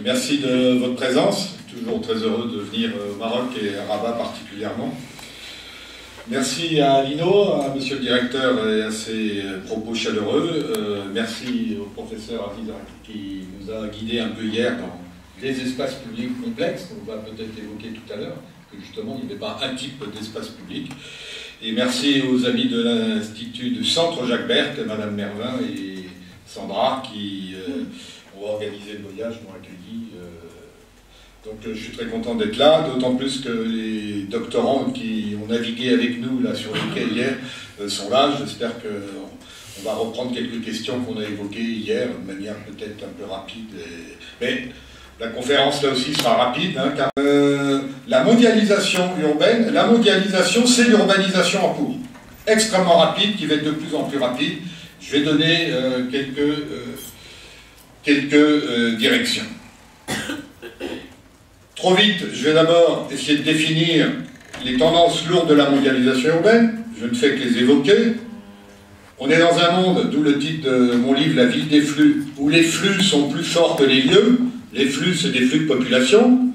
Merci de votre présence. Toujours très heureux de venir au Maroc et à Rabat particulièrement. Merci à Lino, à monsieur le directeur et à ses propos chaleureux. Merci au professeur Aziz qui nous a guidés un peu hier dans les espaces publics complexes, qu'on va peut-être évoquer tout à l'heure, que justement il n'y avait pas un type d'espace public. Et merci aux amis de l'Institut du Centre Jacques Berthe, Madame Mervin et Sandra, qui ont organisé le voyage, m'ont accueilli. Donc je suis très content d'être là, d'autant plus que les doctorants qui ont navigué avec nous là sur le quai hier sont là. J'espère qu'on va reprendre quelques questions qu'on a évoquées hier de manière peut-être un peu rapide. Mais la conférence là aussi sera rapide, hein, car la mondialisation urbaine, la mondialisation c'est l'urbanisation en cours, extrêmement rapide, qui va être de plus en plus rapide. Je vais donner quelques directions. Trop vite, je vais d'abord essayer de définir les tendances lourdes de la mondialisation urbaine. Je ne fais que les évoquer. On est dans un monde, d'où le titre de mon livre, La ville des flux, où les flux sont plus forts que les lieux. Les flux, c'est des flux de population.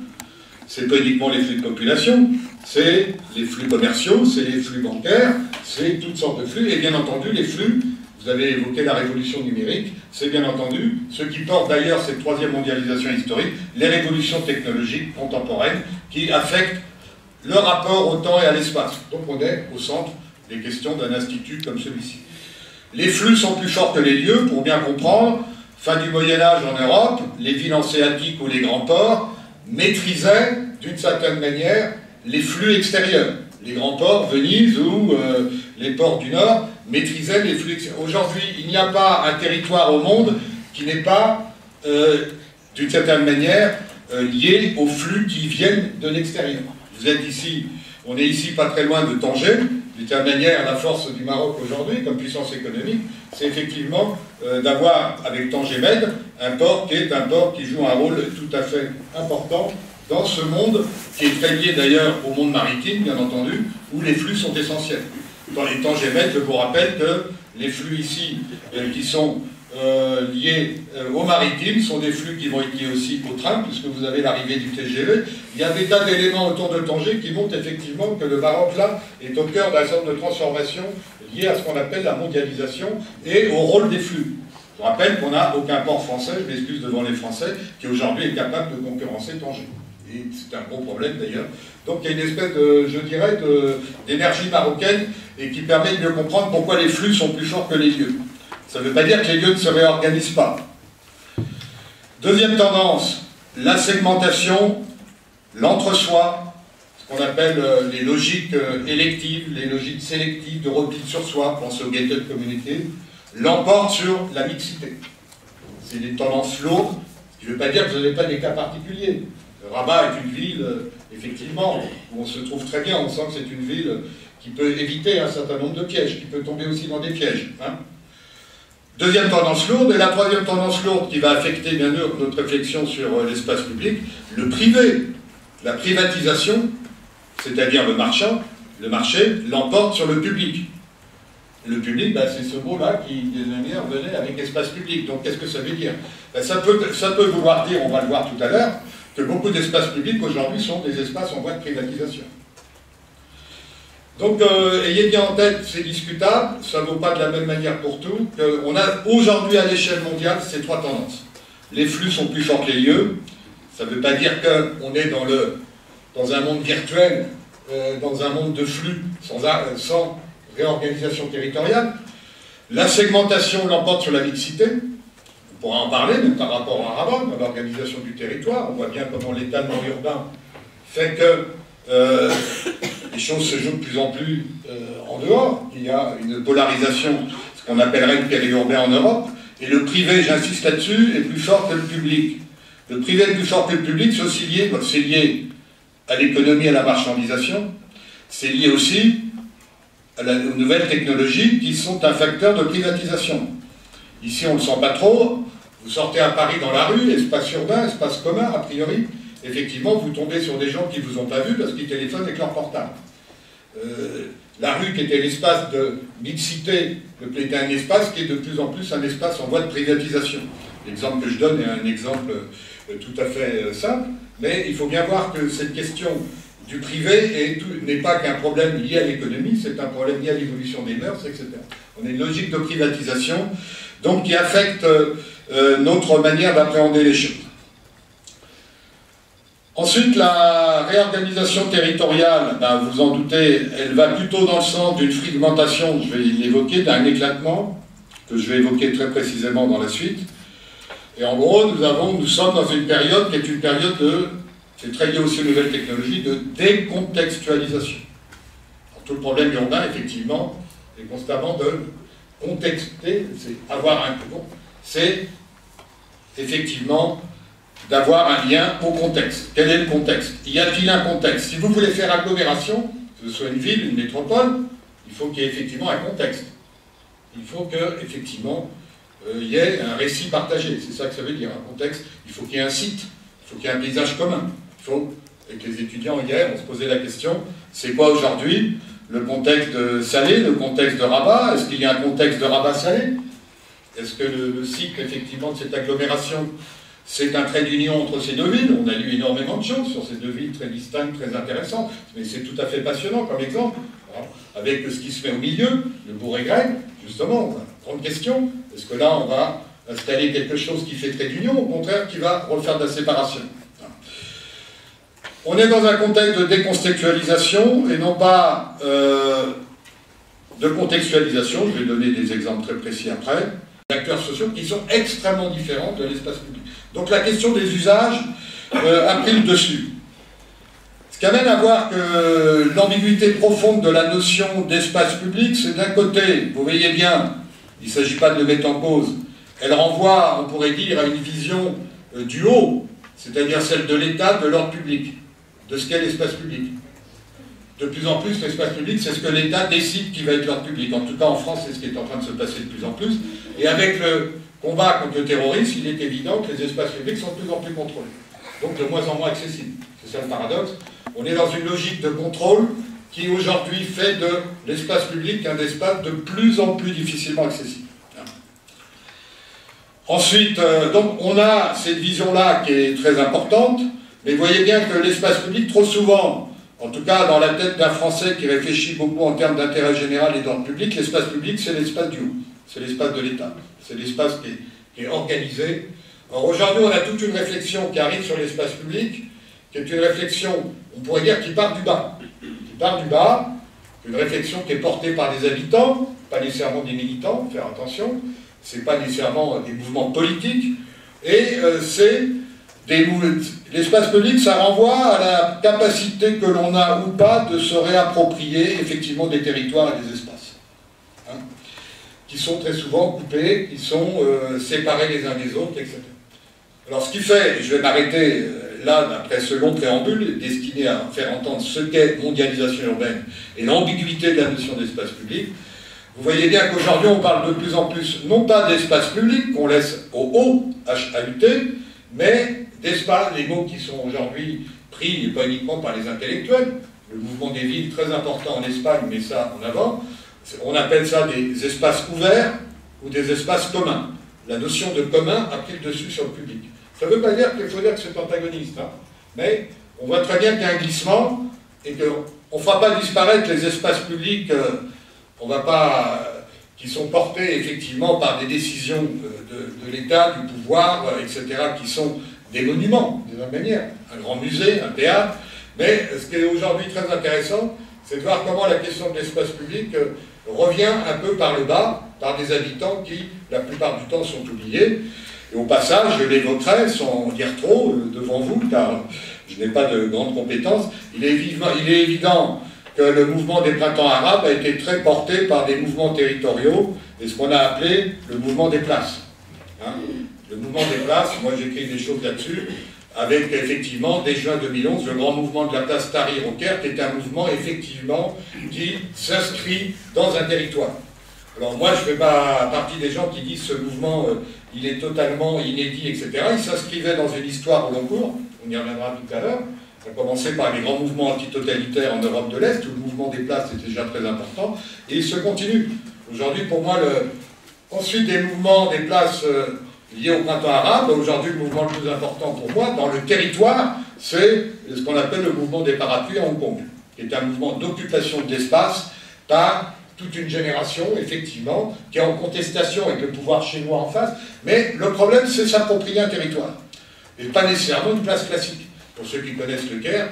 C'est pas uniquement les flux de population, c'est les flux commerciaux, c'est les flux bancaires, c'est toutes sortes de flux. Et bien entendu, les flux, vous avez évoqué la révolution numérique, c'est bien entendu ce qui porte d'ailleurs cette troisième mondialisation historique, les révolutions technologiques contemporaines qui affectent le rapport au temps et à l'espace. Donc on est au centre des questions d'un institut comme celui-ci. Les flux sont plus forts que les lieux, pour bien comprendre. Fin du Moyen-Âge en Europe, les villes hanséatiques ou les grands ports maîtrisaient d'une certaine manière les flux extérieurs. Les grands ports, Venise ou les ports du Nord, maîtrisaient les flux extérieurs. Aujourd'hui, il n'y a pas un territoire au monde qui n'est pas, d'une certaine manière, lié aux flux qui viennent de l'extérieur. Vous êtes ici, on est ici pas très loin de Tanger. D'une certaine manière, la force du Maroc aujourd'hui, comme puissance économique, c'est effectivement d'avoir, avec Tanger Med, un port qui joue un rôle tout à fait important dans ce monde, qui est très lié d'ailleurs au monde maritime, bien entendu, où les flux sont essentiels. Dans les Tanger Med, je vous rappelle que les flux ici, qui sont liés au maritime, sont des flux qui vont être liés aussi au train, puisque vous avez l'arrivée du TGV. Il y a des tas d'éléments autour de Tanger qui montrent effectivement que le Maroc, là, est au cœur d'un certain nombre de transformations liées à ce qu'on appelle la mondialisation et au rôle des flux. Je rappelle qu'on n'a aucun port français, je m'excuse devant les Français, qui aujourd'hui est capable de concurrencer Tanger. Et c'est un gros problème d'ailleurs. Donc il y a une espèce de, je dirais, d'énergie marocaine et qui permet de mieux comprendre pourquoi les flux sont plus forts que les lieux. Ça ne veut pas dire que les lieux ne se réorganisent pas. Deuxième tendance, la segmentation, l'entre-soi, ce qu'on appelle les logiques électives, les logiques sélectives de repli sur soi, pensez au gated community, l'emporte sur la mixité. C'est des tendances lourdes, ce qui ne veut pas dire que vous n'avez pas des cas particuliers. Rabat est une ville, effectivement, où on se trouve très bien, on sent que c'est une ville qui peut éviter un certain nombre de pièges, qui peut tomber aussi dans des pièges. Hein. Deuxième tendance lourde, et la troisième tendance lourde qui va affecter bien sûr notre réflexion sur l'espace public, le privé, la privatisation, c'est-à-dire le marché, l'emporte sur le public. Le public, ben, c'est ce mot-là qui, d'une manière, venait avec espace public. Donc qu'est-ce que ça veut dire? Ben, ça peut vouloir dire, on va le voir tout à l'heure, que beaucoup d'espaces publics aujourd'hui sont des espaces en voie de privatisation. Donc, ayez bien en tête, c'est discutable, ça ne vaut pas de la même manière pour tout, qu'on a aujourd'hui à l'échelle mondiale ces trois tendances. Les flux sont plus forts que les lieux, ça ne veut pas dire qu'on est dans un monde virtuel, dans un monde de flux, sans réorganisation territoriale. La segmentation l'emporte sur la mixité, on pourra en parler, même par rapport à Rabat, dans l'organisation du territoire, on voit bien comment l'étalement urbain fait que les choses se jouent de plus en plus en dehors. Il y a une polarisation, ce qu'on appellerait le périurbain en Europe, et le privé, j'insiste là-dessus, est plus fort que le public. Le privé est plus fort que le public, c'est aussi lié, c'est lié à l'économie et à la marchandisation, c'est lié aussi aux nouvelles technologies qui sont un facteur de privatisation. Ici, on ne le sent pas trop, vous sortez à Paris dans la rue, espace urbain, espace commun, a priori, effectivement, vous tombez sur des gens qui ne vous ont pas vu parce qu'ils téléphonent avec leur portable. La rue qui était l'espace de mixité, était un espace qui est de plus en plus un espace en voie de privatisation. L'exemple que je donne est un exemple tout à fait simple, mais il faut bien voir que cette question du privé n'est pas qu'un problème lié à l'économie, c'est un problème lié à l'évolution des mœurs, etc. On a une logique de privatisation, donc qui affecte notre manière d'appréhender les choses. Ensuite, la réorganisation territoriale, ben, vous en doutez, elle va plutôt dans le sens d'une fragmentation, je vais l'évoquer, d'un éclatement, que je vais évoquer très précisément dans la suite. Et en gros, nous sommes dans une période qui est une période de, c'est très lié aussi aux nouvelles technologies, de décontextualisation. Alors, tout le problème urbain, effectivement, est constamment de contexter, c'est avoir un cours, c'est effectivement d'avoir un lien au contexte. Quel est le contexte? Y a-t-il un contexte? Si vous voulez faire agglomération, que ce soit une ville, une métropole, il faut qu'il y ait effectivement un contexte. Il faut qu'effectivement, il y ait un récit partagé. C'est ça que ça veut dire, un contexte. Il faut qu'il y ait un site, il faut qu'il y ait un paysage commun. Il faut, avec les étudiants hier, on se posait la question, c'est quoi aujourd'hui le contexte de Salé, le contexte de Rabat? Est-ce qu'il y a un contexte de Rabat-Salé? Est-ce que le cycle, effectivement, de cette agglomération, c'est un trait d'union entre ces deux villes? On a lu énormément de choses sur ces deux villes très distinctes, très intéressantes, mais c'est tout à fait passionnant comme exemple. Avec ce qui se met au milieu, le bourg-grec, justement, grande question, est-ce que là on va installer quelque chose qui fait trait d'union, au contraire qui va refaire de la séparation? On est dans un contexte de décontextualisation et non pas de contextualisation, je vais donner des exemples très précis après, d'acteurs sociaux qui sont extrêmement différents de l'espace public. Donc la question des usages a pris le dessus. Ce qui amène à voir que l'ambiguïté profonde de la notion d'espace public, c'est d'un côté, vous voyez bien, il ne s'agit pas de le mettre en cause, elle renvoie, on pourrait dire, à une vision du haut, c'est-à-dire celle de l'État, de l'ordre public, de ce qu'est l'espace public. De plus en plus, l'espace public, c'est ce que l'État décide qui va être l'ordre public. En tout cas, en France, c'est ce qui est en train de se passer de plus en plus. Et avec le combat contre le terrorisme, il est évident que les espaces publics sont de plus en plus contrôlés. Donc de moins en moins accessibles. C'est ça le paradoxe. On est dans une logique de contrôle qui aujourd'hui fait de l'espace public un espace de plus en plus difficilement accessible. Ensuite, donc on a cette vision-là qui est très importante, mais vous voyez bien que l'espace public, trop souvent, en tout cas dans la tête d'un Français qui réfléchit beaucoup en termes d'intérêt général et d'ordre public, l'espace public c'est l'espace du haut, c'est l'espace de l'État, c'est l'espace qui est organisé. Alors aujourd'hui on a toute une réflexion qui arrive sur l'espace public, qui est une réflexion, on pourrait dire, qui part du bas. Qui part du bas, une réflexion qui est portée par des habitants, pas nécessairement des militants, faire attention, c'est pas nécessairement des mouvements politiques, et c'est l'espace public, ça renvoie à la capacité que l'on a ou pas de se réapproprier effectivement des territoires et des espaces. Hein, qui sont très souvent coupés, qui sont séparés les uns des autres, etc. Alors ce qui fait, et je vais m'arrêter là, après ce long préambule, destiné à faire entendre ce qu'est mondialisation urbaine et l'ambiguïté de la notion d'espace public, vous voyez bien qu'aujourd'hui on parle de plus en plus, non pas d'espace public, qu'on laisse au haut, H-A-U-T, mais d'espace, les mots qui sont aujourd'hui pris, et pas uniquement par les intellectuels, le mouvement des villes, très important en Espagne, met ça en avant, on appelle ça des espaces ouverts ou des espaces communs. La notion de commun a pris le dessus sur le public. Ça ne veut pas dire qu'il faut dire que c'est antagoniste, hein, mais on voit très bien qu'il y a un glissement et qu'on ne fera pas disparaître les espaces publics, on va pas, qui sont portés effectivement par des décisions de l'État, du pouvoir, etc., qui sont des monuments, d'une manière, un grand musée, un théâtre, mais ce qui est aujourd'hui très intéressant, c'est de voir comment la question de l'espace public revient un peu par le bas, par des habitants qui, la plupart du temps, sont oubliés. Et au passage, je l'évoquerai sans dire trop devant vous, car je n'ai pas de grandes compétences. Il est évident que le mouvement des printemps arabes a été très porté par des mouvements territoriaux, et ce qu'on a appelé le mouvement des places. Hein, le mouvement des places, moi j'écris des choses là-dessus, avec effectivement, dès juin 2011, le grand mouvement de la place Tahrir-au-Caire, qui est un mouvement effectivement qui s'inscrit dans un territoire. Alors moi je ne fais pas partie des gens qui disent ce mouvement il est totalement inédit, etc. Il s'inscrivait dans une histoire au long cours, on y reviendra tout à l'heure. Ça a commencé par les grands mouvements antitotalitaires en Europe de l'Est, où le mouvement des places était déjà très important, et il se continue. Aujourd'hui, pour moi, ensuite des mouvements des places lié au printemps arabe. Aujourd'hui, le mouvement le plus important pour moi, dans le territoire, c'est ce qu'on appelle le mouvement des parapluies à Hong Kong, qui est un mouvement d'occupation de l'espace par toute une génération, effectivement, qui est en contestation avec le pouvoir chinois en face. Mais le problème, c'est s'approprier un territoire. Et pas nécessairement une place classique. Pour ceux qui connaissent le Caire,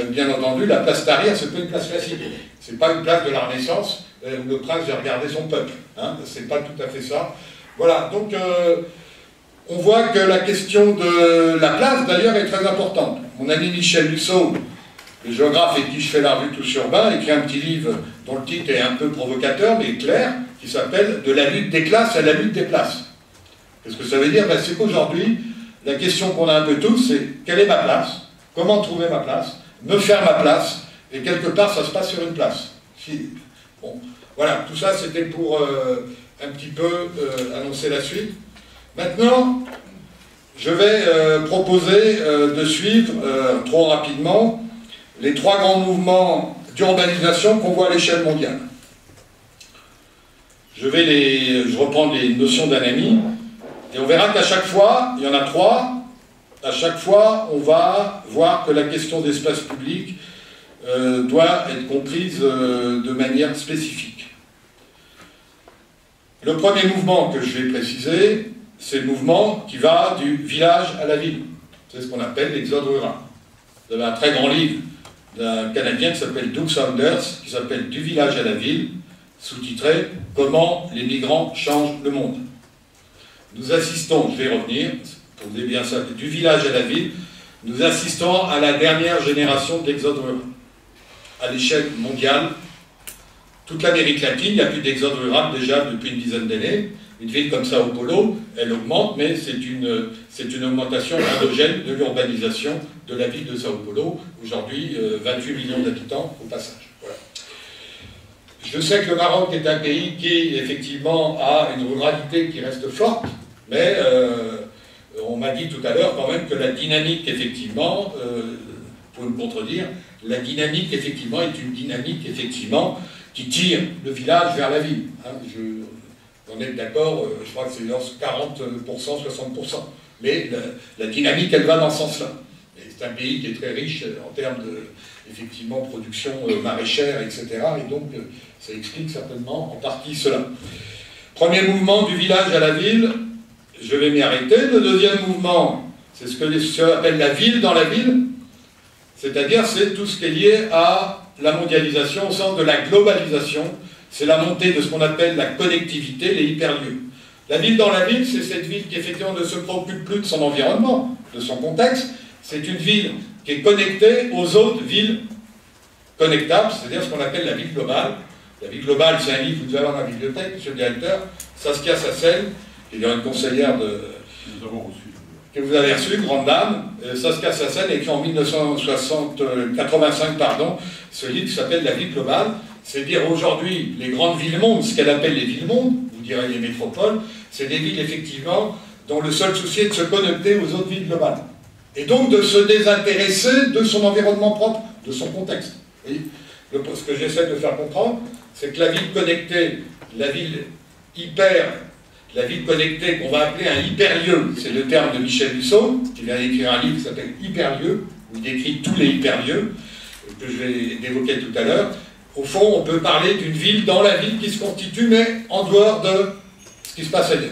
bien entendu, la place Tahrir, c'est pas une place classique. C'est pas une place de la Renaissance où le prince vient regarder son peuple. Hein. C'est pas tout à fait ça. Voilà, donc on voit que la question de la place, d'ailleurs, est très importante. Mon ami Michel Lussot, le géographe avec qui je fais la revue Tous Urbains, écrit un petit livre dont le titre est un peu provocateur, mais clair, qui s'appelle « De la lutte des classes à la lutte des places ». Qu'est-ce que ça veut dire? Ben, c'est qu'aujourd'hui, la question qu'on a un peu tous, c'est quelle est ma place? Comment trouver ma place? Me faire ma place? Et quelque part, ça se passe sur une place. Bon, voilà, tout ça, c'était pour un petit peu annoncer la suite. Maintenant, je vais proposer de suivre, trop rapidement, les trois grands mouvements d'urbanisation qu'on voit à l'échelle mondiale. Je reprends les notions d'un ami, et on verra qu'à chaque fois, il y en a trois, à chaque fois, on va voir que la question d'espace public doit être comprise de manière spécifique. Le premier mouvement que je vais préciser, c'est le mouvement qui va du village à la ville. C'est ce qu'on appelle l'exode rural. Vous avez un très grand livre d'un Canadien qui s'appelle Doug Saunders, qui s'appelle « Du village à la ville », sous-titré « Comment les migrants changent le monde ». Nous assistons, je vais revenir, pour vous bien ça, du village à la ville, nous assistons à la dernière génération d'exode rural. À l'échelle mondiale, toute l'Amérique latine, il n'y a plus d'exode rural déjà depuis une dizaine d'années. Une ville comme Sao Paulo, elle augmente, mais c'est une augmentation endogène de l'urbanisation de la ville de Sao Paulo. Aujourd'hui, 28 millions d'habitants au passage. Voilà. Je sais que le Maroc est un pays qui, effectivement, a une ruralité qui reste forte, mais on m'a dit tout à l'heure quand même que la dynamique, effectivement, pour me contredire, la dynamique, effectivement, est une dynamique, effectivement, qui tire le village vers la ville. Hein, on est d'accord, je crois que c'est 40%, 60%. Mais la dynamique, elle va dans ce sens-là. C'est un pays qui est très riche en termes de, effectivement, production maraîchère, etc. Et donc, ça explique certainement en partie cela. Premier mouvement du village à la ville, je vais m'y arrêter. Le deuxième mouvement, c'est ce que appelle la ville dans la ville. C'est-à-dire, c'est tout ce qui est lié à la mondialisation au sens de la globalisation. C'est la montée de ce qu'on appelle la connectivité, les hyperlieux. La ville dans la ville, c'est cette ville qui effectivement ne se préoccupe plus de son environnement, de son contexte. C'est une ville qui est connectée aux autres villes connectables, c'est-à-dire ce qu'on appelle la ville globale. La ville globale, c'est un livre que vous devez avoir dans la bibliothèque, monsieur le directeur, Saskia Sassen, qui est une conseillère que vous avez reçue, grande dame. Saskia Sassen a écrit en 1985, ce livre qui s'appelle La ville globale. C'est dire aujourd'hui, les grandes villes-mondes, ce qu'elle appelle les villes-mondes, vous direz les métropoles, c'est des villes effectivement dont le seul souci est de se connecter aux autres villes globales. Et donc de se désintéresser de son environnement propre, de son contexte. Et ce que j'essaie de faire comprendre, c'est que la ville connectée, la ville connectée qu'on va appeler un hyperlieu, c'est le terme de Michel Lussot, qui vient d'écrire un livre qui s'appelle Hyperlieu, où il décrit tous les hyperlieux, que je vais évoquer tout à l'heure. Au fond, on peut parler d'une ville dans la ville qui se constitue, mais en dehors de ce qui se passe ailleurs.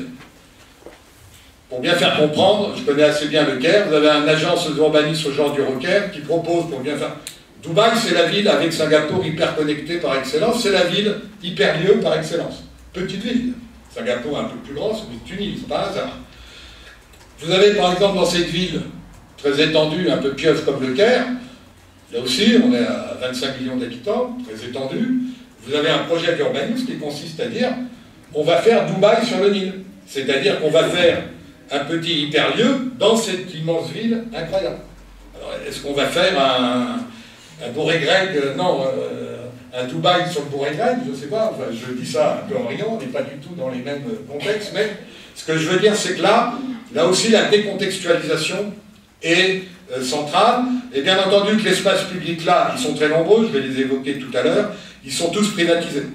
Pour bien faire comprendre, je connais assez bien le Caire, vous avez une agence d'urbanisme aujourd'hui au Caire qui propose, pour bien faire... Dubaï, c'est la ville avec Singapour hyper connectée par excellence, c'est la ville hyperlieu par excellence. Petite ville. Singapour un peu plus grosse, mais c'est une île, c'est pas un hasard. Vous avez par exemple dans cette ville très étendue, un peu pieuvre comme le Caire, là aussi, on est à 25 millions d'habitants, très étendu. Vous avez un projet d'urbanisme qui consiste à dire on va faire Dubaï sur le Nil. C'est-à-dire qu'on va faire un petit hyperlieu dans cette immense ville incroyable. Alors, est-ce qu'on va faire un bourré grec Non, un Dubaï sur le bourré grec, je ne sais pas. Enfin, je dis ça un peu en riant, on n'est pas du tout dans les mêmes contextes, mais ce que je veux dire, c'est que là aussi, la décontextualisation est centrale, et bien entendu que l'espace public là, ils sont très nombreux, je vais les évoquer tout à l'heure, ils sont tous privatisés,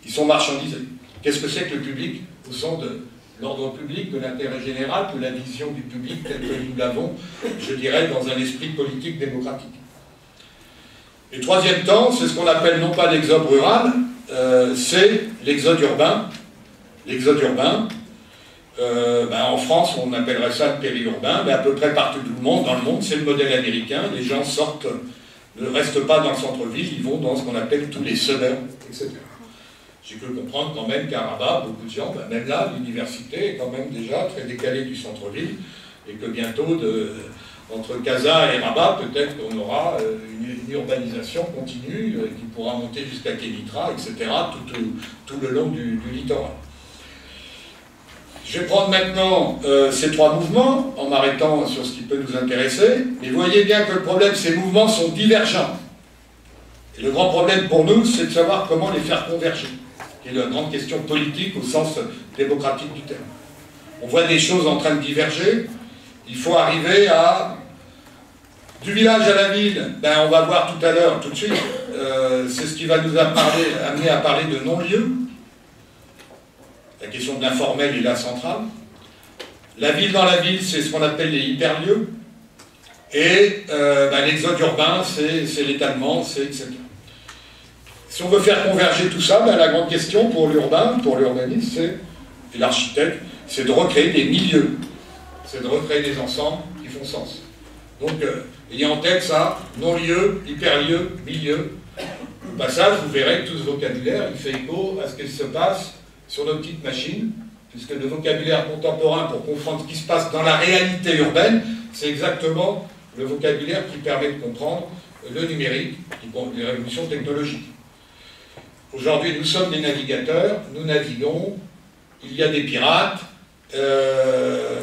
ils sont marchandisés. Qu'est-ce que c'est que le public au sens de l'ordre public, de l'intérêt général, de la vision du public telle que nous l'avons, je dirais, dans un esprit politique démocratique. Et troisième temps, c'est ce qu'on appelle non pas l'exode rural, c'est l'exode urbain. L'exode urbain, en France, on appellerait ça le périurbain, mais à peu près partout dans le monde, c'est le modèle américain. Les gens sortent, ne restent pas dans le centre-ville, ils vont dans ce qu'on appelle tous les suburbs, etc. J'ai cru comprendre quand même qu'à Rabat, beaucoup de gens, même là, l'université est quand même déjà très décalée du centre-ville, et que bientôt, entre Casa et Rabat, peut-être qu'on aura une urbanisation continue qui pourra monter jusqu'à Kénitra, etc., tout le long du littoral. Je vais prendre maintenant ces trois mouvements, en m'arrêtant sur ce qui peut nous intéresser, mais voyez bien que le problème, ces mouvements sont divergents. Et le grand problème pour nous, c'est de savoir comment les faire converger, qui est la grande question politique au sens démocratique du terme. On voit des choses en train de diverger, il faut arriver à... Du village à la ville, on va voir tout à l'heure, tout de suite, c'est ce qui va nous amener à parler de non-lieu. La question de l'informel est là centrale. La ville dans la ville, c'est ce qu'on appelle les hyperlieux. Et l'exode urbain, c'est l'étalement, c'est etc. Si on veut faire converger tout ça, la grande question pour l'urbain, pour l'urbaniste, et l'architecte, c'est de recréer des milieux. C'est de recréer des ensembles qui font sens. Donc, ayez en tête ça, non-lieu, hyperlieu, milieu. Au passage, vous verrez que tout ce vocabulaire, il fait écho à ce qui se passe sur nos petites machines, puisque le vocabulaire contemporain pour comprendre ce qui se passe dans la réalité urbaine, c'est exactement le vocabulaire qui permet de comprendre le numérique, les révolutions technologiques. Aujourd'hui, nous sommes des navigateurs, nous naviguons, il y a des pirates,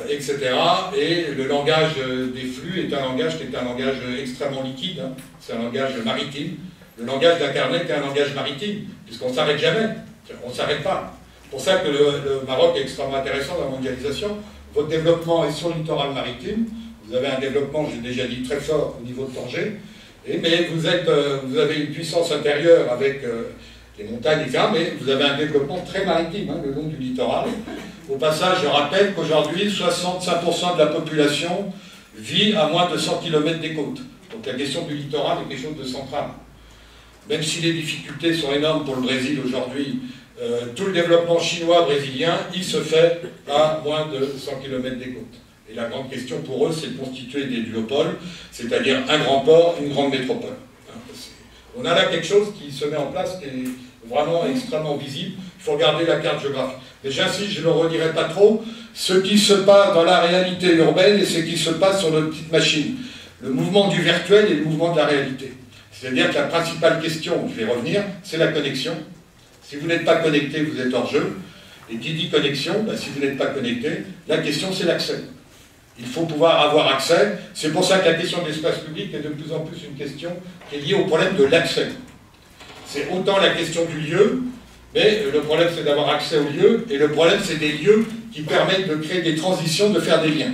etc. Et le langage des flux est un langage qui est un langage extrêmement liquide, hein. C'est un langage maritime. Le langage d'Internet est un langage maritime, puisqu'on ne s'arrête jamais, on ne s'arrête pas. C'est pour ça que le Maroc est extrêmement intéressant dans la mondialisation. Votre développement est sur le littoral maritime. Vous avez un développement, j'ai déjà dit, très fort au niveau de Tanger. Mais vous avez une puissance intérieure avec les montagnes, etc. Mais vous avez un développement très maritime, hein, le long du littoral. Au passage, je rappelle qu'aujourd'hui, 65% de la population vit à moins de 100 km des côtes. Donc la question du littoral est quelque chose de central. Même si les difficultés sont énormes pour le Brésil aujourd'hui, tout le développement chinois-brésilien, il se fait à moins de 100 km des côtes. Et la grande question pour eux, c'est de constituer des duopoles, c'est-à-dire un grand port, une grande métropole. On a là quelque chose qui se met en place, qui est vraiment extrêmement visible. Il faut regarder la carte géographique. Mais j'insiste, je ne le redirai pas trop, ce qui se passe dans la réalité urbaine et ce qui se passe sur notre petite machine. Le mouvement du virtuel et le mouvement de la réalité. C'est-à-dire que la principale question, je vais revenir, c'est la connexion. Si vous n'êtes pas connecté, vous êtes hors jeu. Et qui dit connexion, si vous n'êtes pas connecté, la question c'est l'accès. Il faut pouvoir avoir accès. C'est pour ça que la question de l'espace public est de plus en plus une question qui est liée au problème de l'accès. C'est autant la question du lieu, mais le problème c'est d'avoir accès au lieu, et le problème c'est des lieux qui permettent de créer des transitions, de faire des liens.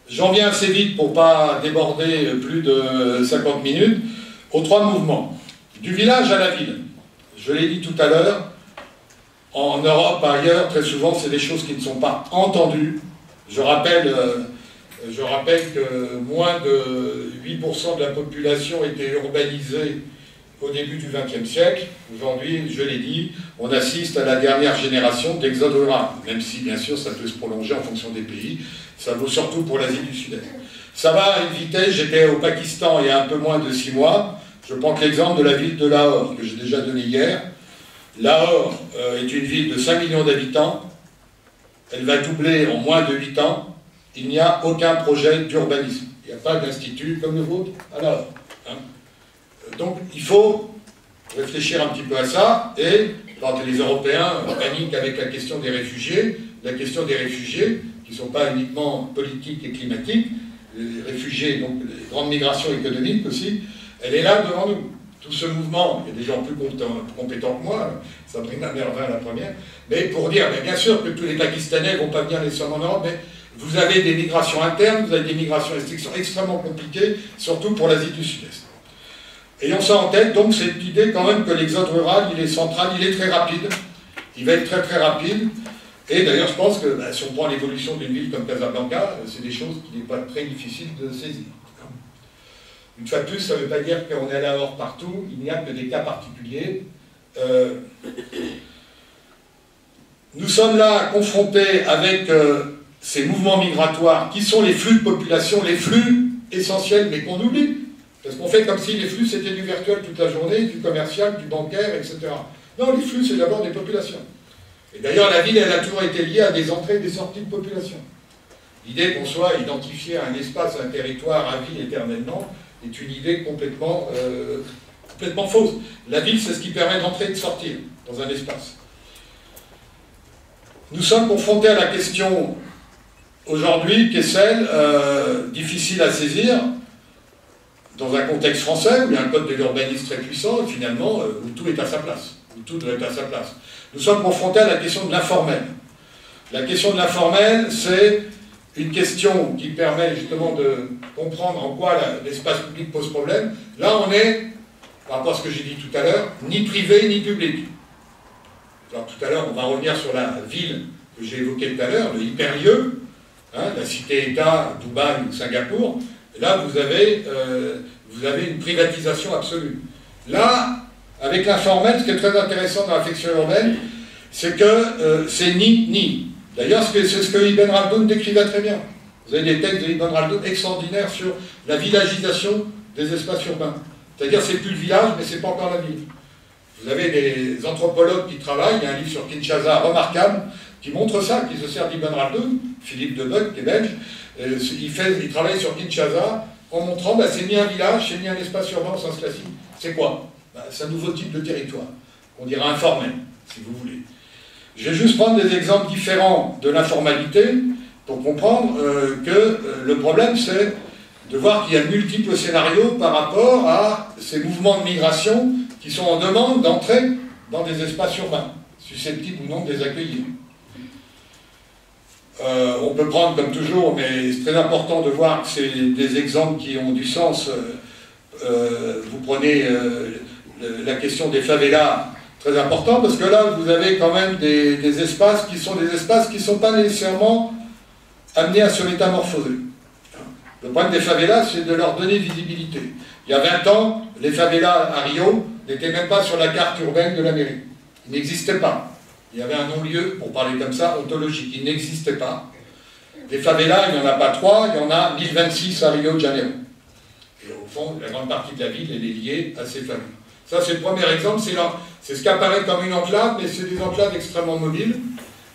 J'en viens assez vite pour ne pas déborder plus de 50 minutes, aux trois mouvements. Du village à la ville. Je l'ai dit tout à l'heure, en Europe, par ailleurs, très souvent, c'est des choses qui ne sont pas entendues. Je rappelle que moins de 8% de la population était urbanisée au début du XXe siècle. Aujourd'hui, je l'ai dit, on assiste à la dernière génération d'exode rural, même si, bien sûr, ça peut se prolonger en fonction des pays. Ça vaut surtout pour l'Asie du Sud-Est. Ça va à une vitesse, j'étais au Pakistan il y a un peu moins de 6 mois. Je prends l'exemple de la ville de Lahore, que j'ai déjà donné hier. Lahore est une ville de 5 millions d'habitants. Elle va doubler en moins de 8 ans. Il n'y a aucun projet d'urbanisme. Il n'y a pas d'institut comme le vôtre à Lahore. Hein. Donc il faut réfléchir un petit peu à ça. Et quand les Européens paniquent avec la question des réfugiés, qui ne sont pas uniquement politiques et climatiques, les réfugiés, donc les grandes migrations économiques aussi, elle est là devant nous. Tout ce mouvement, il y a des gens plus compétents que moi, Sabrina Mervin la première, mais pour dire, mais bien sûr que tous les Pakistanais ne vont pas venir nécessairement en Europe, mais vous avez des migrations internes, vous avez des migrations extrêmement compliquées, surtout pour l'Asie du Sud-Est. Ayons ça en tête, donc cette idée quand même que l'exode rural, il est central, il est très rapide, il va être très très rapide. Et d'ailleurs, je pense que si on prend l'évolution d'une ville comme Casablanca, c'est des choses qui n'est pas très difficile de saisir. Une fois de plus, ça ne veut pas dire qu'on est à la horde partout, il n'y a que des cas particuliers. Nous sommes là confrontés avec ces mouvements migratoires qui sont les flux de population, les flux essentiels, mais qu'on oublie. Parce qu'on fait comme si les flux c'était du virtuel toute la journée, du commercial, du bancaire, etc. Non, les flux c'est d'abord des populations. Et d'ailleurs, la ville, elle a toujours été liée à des entrées et des sorties de population. L'idée qu'on soit identifié à un espace, à un territoire, à vie éternellement, est une idée complètement fausse. La ville, c'est ce qui permet d'entrer et de sortir dans un espace. Nous sommes confrontés à la question aujourd'hui, qui est celle, difficile à saisir, dans un contexte français, où il y a un code de l'urbanisme très puissant, et finalement, où tout est à sa place, où tout doit être à sa place. Nous sommes confrontés à la question de l'informel. La question de l'informel, c'est une question qui permet justement de comprendre en quoi l'espace public pose problème. Là, on est, par rapport à ce que j'ai dit tout à l'heure, ni privé ni public. Alors tout à l'heure, on va revenir sur la ville que j'ai évoquée tout à l'heure, le hyperlieu, hein, la cité-État, Dubaï ou Singapour. Là, vous avez une privatisation absolue. Là, avec l'informel, ce qui est très intéressant dans la réflexion urbaine, c'est que c'est ni. D'ailleurs, c'est ce que Ibn Khaldoun décrivait très bien. Vous avez des textes de Ibn Khaldoun extraordinaires sur la villagisation des espaces urbains. C'est-à-dire, c'est plus le village, mais c'est pas encore la ville. Vous avez des anthropologues qui travaillent, il y a un livre sur Kinshasa remarquable, qui montre ça, qui se sert d'Ibn Khaldoun, Philippe Debuck, qui est belge, il travaille sur Kinshasa en montrant, c'est ni un village, c'est ni un espace urbain au sens classique. C'est quoi? C'est un nouveau type de territoire, on dirait informel, si vous voulez. Je vais juste prendre des exemples différents de l'informalité pour comprendre que le problème, c'est de voir qu'il y a de multiples scénarios par rapport à ces mouvements de migration qui sont en demande d'entrer dans des espaces urbains, susceptibles ou non de les accueillir. On peut prendre comme toujours, mais c'est très important de voir que c'est des exemples qui ont du sens. Vous prenez la question des favelas, très important, parce que là, vous avez quand même des espaces qui ne sont pas nécessairement amenés à se métamorphoser. Le problème des favelas, c'est de leur donner visibilité. Il y a 20 ans, les favelas à Rio n'étaient même pas sur la carte urbaine de la mairie. Ils n'existaient pas. Il y avait un non-lieu, pour parler comme ça, ontologique. Ils n'existaient pas. Les favelas, il n'y en a pas 3, il y en a 1026 à Rio de Janeiro. Et au fond, la grande partie de la ville, elle est liée à ces favelas. Ça, c'est le premier exemple. C'est ce qui apparaît comme une enclave, mais c'est des enclaves extrêmement mobiles,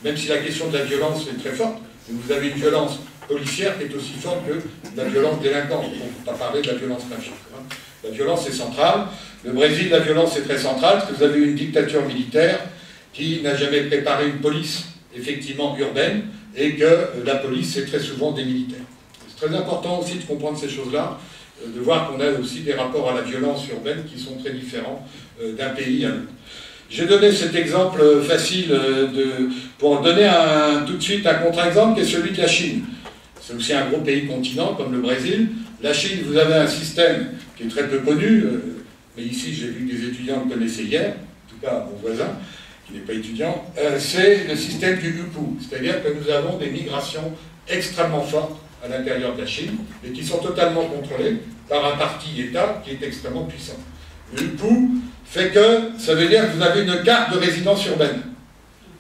même si la question de la violence est très forte. Vous avez une violence policière qui est aussi forte que la violence délinquante. On ne peut pas parler de la violence mafieux. La violence est centrale. Le Brésil, la violence est très centrale, parce que vous avez une dictature militaire qui n'a jamais préparé une police, effectivement, urbaine, et que la police, c'est très souvent des militaires. C'est très important aussi de comprendre ces choses-là, de voir qu'on a aussi des rapports à la violence urbaine qui sont très différents d'un pays à l'autre. J'ai donné cet exemple facile pour donner tout de suite un contre-exemple qui est celui de la Chine. C'est aussi un gros pays continent comme le Brésil. La Chine, vous avez un système qui est très peu connu, mais ici j'ai vu que des étudiants le connaissaient hier, en tout cas mon voisin, qui n'est pas étudiant, c'est le système du Hupu, c'est-à-dire que nous avons des migrations extrêmement fortes à l'intérieur de la Chine, et qui sont totalement contrôlées par un parti-État qui est extrêmement puissant. Le Hupu fait que ça veut dire que vous avez une carte de résidence urbaine.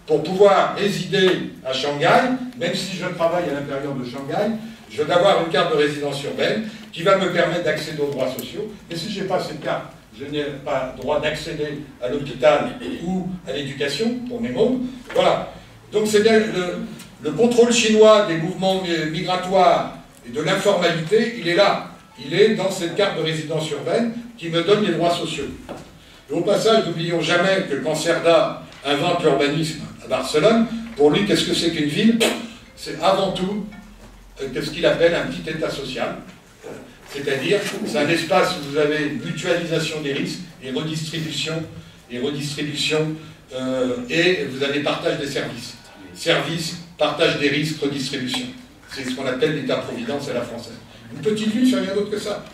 Pour pouvoir résider à Shanghai, même si je travaille à l'intérieur de Shanghai, je dois avoir une carte de résidence urbaine qui va me permettre d'accéder aux droits sociaux. Et si je n'ai pas cette carte, je n'ai pas le droit d'accéder à l'hôpital ou à l'éducation pour mes mômes. Voilà. Donc c'est bien le contrôle chinois des mouvements migratoires et de l'informalité, il est là. Il est dans cette carte de résidence urbaine qui me donne les droits sociaux. Et au passage, n'oublions jamais que quand Cerda invente l'urbanisme à Barcelone, pour lui, qu'est-ce que c'est qu'une ville? C'est avant tout ce qu'il appelle un petit état social. C'est-à-dire, c'est un espace où vous avez mutualisation des risques et redistribution, et vous avez partage des services. Services, partage des risques, redistribution. C'est ce qu'on appelle l'État-providence à la française. Une petite ville, c'est rien d'autre que ça.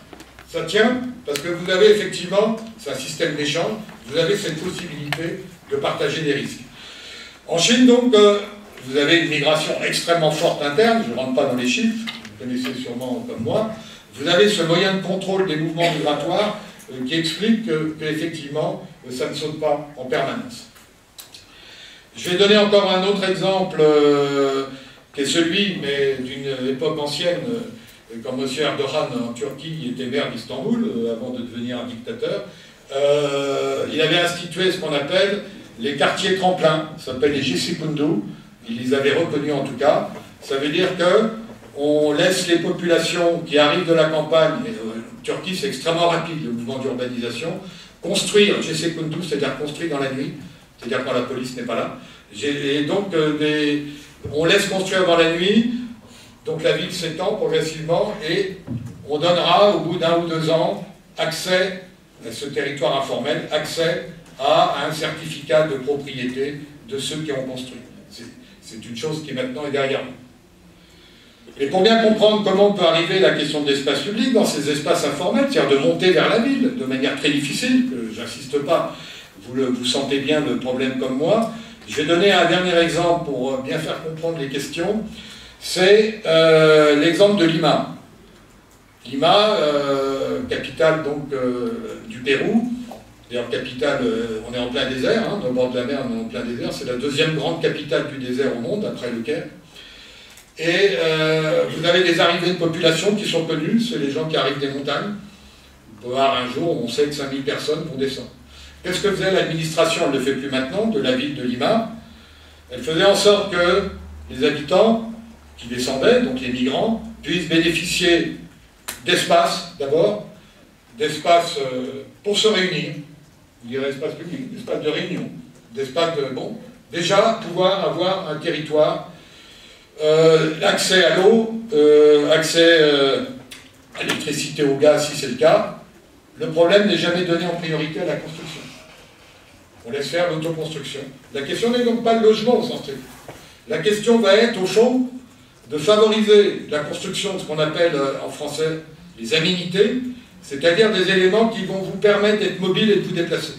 Ça tient parce que vous avez effectivement, c'est un système d'échange, vous avez cette possibilité de partager des risques. En Chine, donc, vous avez une migration extrêmement forte interne, je ne rentre pas dans les chiffres, vous connaissez sûrement comme moi, vous avez ce moyen de contrôle des mouvements migratoires qui explique qu'effectivement, ça ne saute pas en permanence. Je vais donner encore un autre exemple, qui est celui, mais d'une époque ancienne, quand M. Erdogan en Turquie était maire d'Istanbul, avant de devenir un dictateur. Il avait institué ce qu'on appelle les quartiers tremplins, ça s'appelle les Gecekundu, il les avait reconnus en tout cas. Ça veut dire qu'on laisse les populations qui arrivent de la campagne, et Turquie c'est extrêmement rapide le mouvement d'urbanisation, construire Gecekundu, c'est-à-dire construire dans la nuit, c'est-à-dire quand la police n'est pas là. Et donc on laisse construire dans la nuit, donc la ville s'étend progressivement et on donnera au bout d'1 ou 2 ans accès à ce territoire informel, accès à un certificat de propriété de ceux qui ont construit. C'est une chose qui maintenant est derrière nous. Et pour bien comprendre comment on peut arriver à la question de l'espace public dans ces espaces informels, c'est-à-dire de monter vers la ville de manière très difficile, j'insiste pas, vous sentez bien le problème comme moi, je vais donner un dernier exemple pour bien faire comprendre les questions, c'est l'exemple de Lima. Lima, capitale donc du Pérou, d'ailleurs capitale, on est en plein désert, hein, au bord de la mer on est en plein désert, c'est la 2e grande capitale du désert au monde, après le Caire. Et vous avez des arrivées de population qui sont connues, c'est les gens qui arrivent des montagnes. On peut voir un jour, on sait que 5000 personnes vont descendre. Qu'est-ce que faisait l'administration, elle ne le fait plus maintenant, de la ville de Lima? Elle faisait en sorte que les habitants qui descendaient, donc les migrants, puissent bénéficier d'espace, d'abord, d'espace pour se réunir, je dirais espace public, d'espace de réunion, d'espace de... Bon, déjà, pouvoir avoir un territoire, accès à l'eau, accès à l'électricité, au gaz, si c'est le cas. Le problème n'est jamais donné en priorité à la construction. On laisse faire l'autoconstruction. La question n'est donc pas le logement au sens strict. La question va être, au fond, de favoriser la construction de ce qu'on appelle en français les aménités, c'est-à-dire des éléments qui vont vous permettre d'être mobile et de vous déplacer.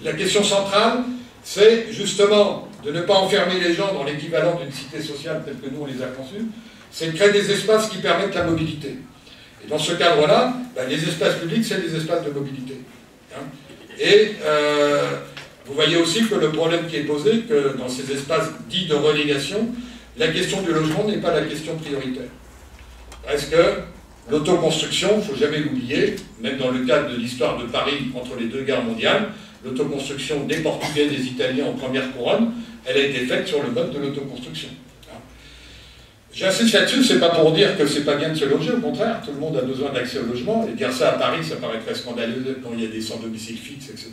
La question centrale, c'est justement de ne pas enfermer les gens dans l'équivalent d'une cité sociale telle que nous on les a conçus, c'est de créer des espaces qui permettent la mobilité. Et dans ce cadre-là, ben, les espaces publics, c'est des espaces de mobilité. Hein. Et vous voyez aussi que le problème qui est posé, que dans ces espaces dits de relégation, la question du logement n'est pas la question prioritaire. Parce que l'autoconstruction, il ne faut jamais l'oublier, même dans le cadre de l'histoire de Paris entre les 2 guerres mondiales, l'autoconstruction des Portugais, des Italiens en première couronne, elle a été faite sur le mode de l'autoconstruction. J'insiste là-dessus, c'est pas pour dire que c'est pas bien de se loger, au contraire, tout le monde a besoin d'accès au logement, et dire ça à Paris, ça paraît très scandaleux quand il y a des sans-domicile fixe, etc.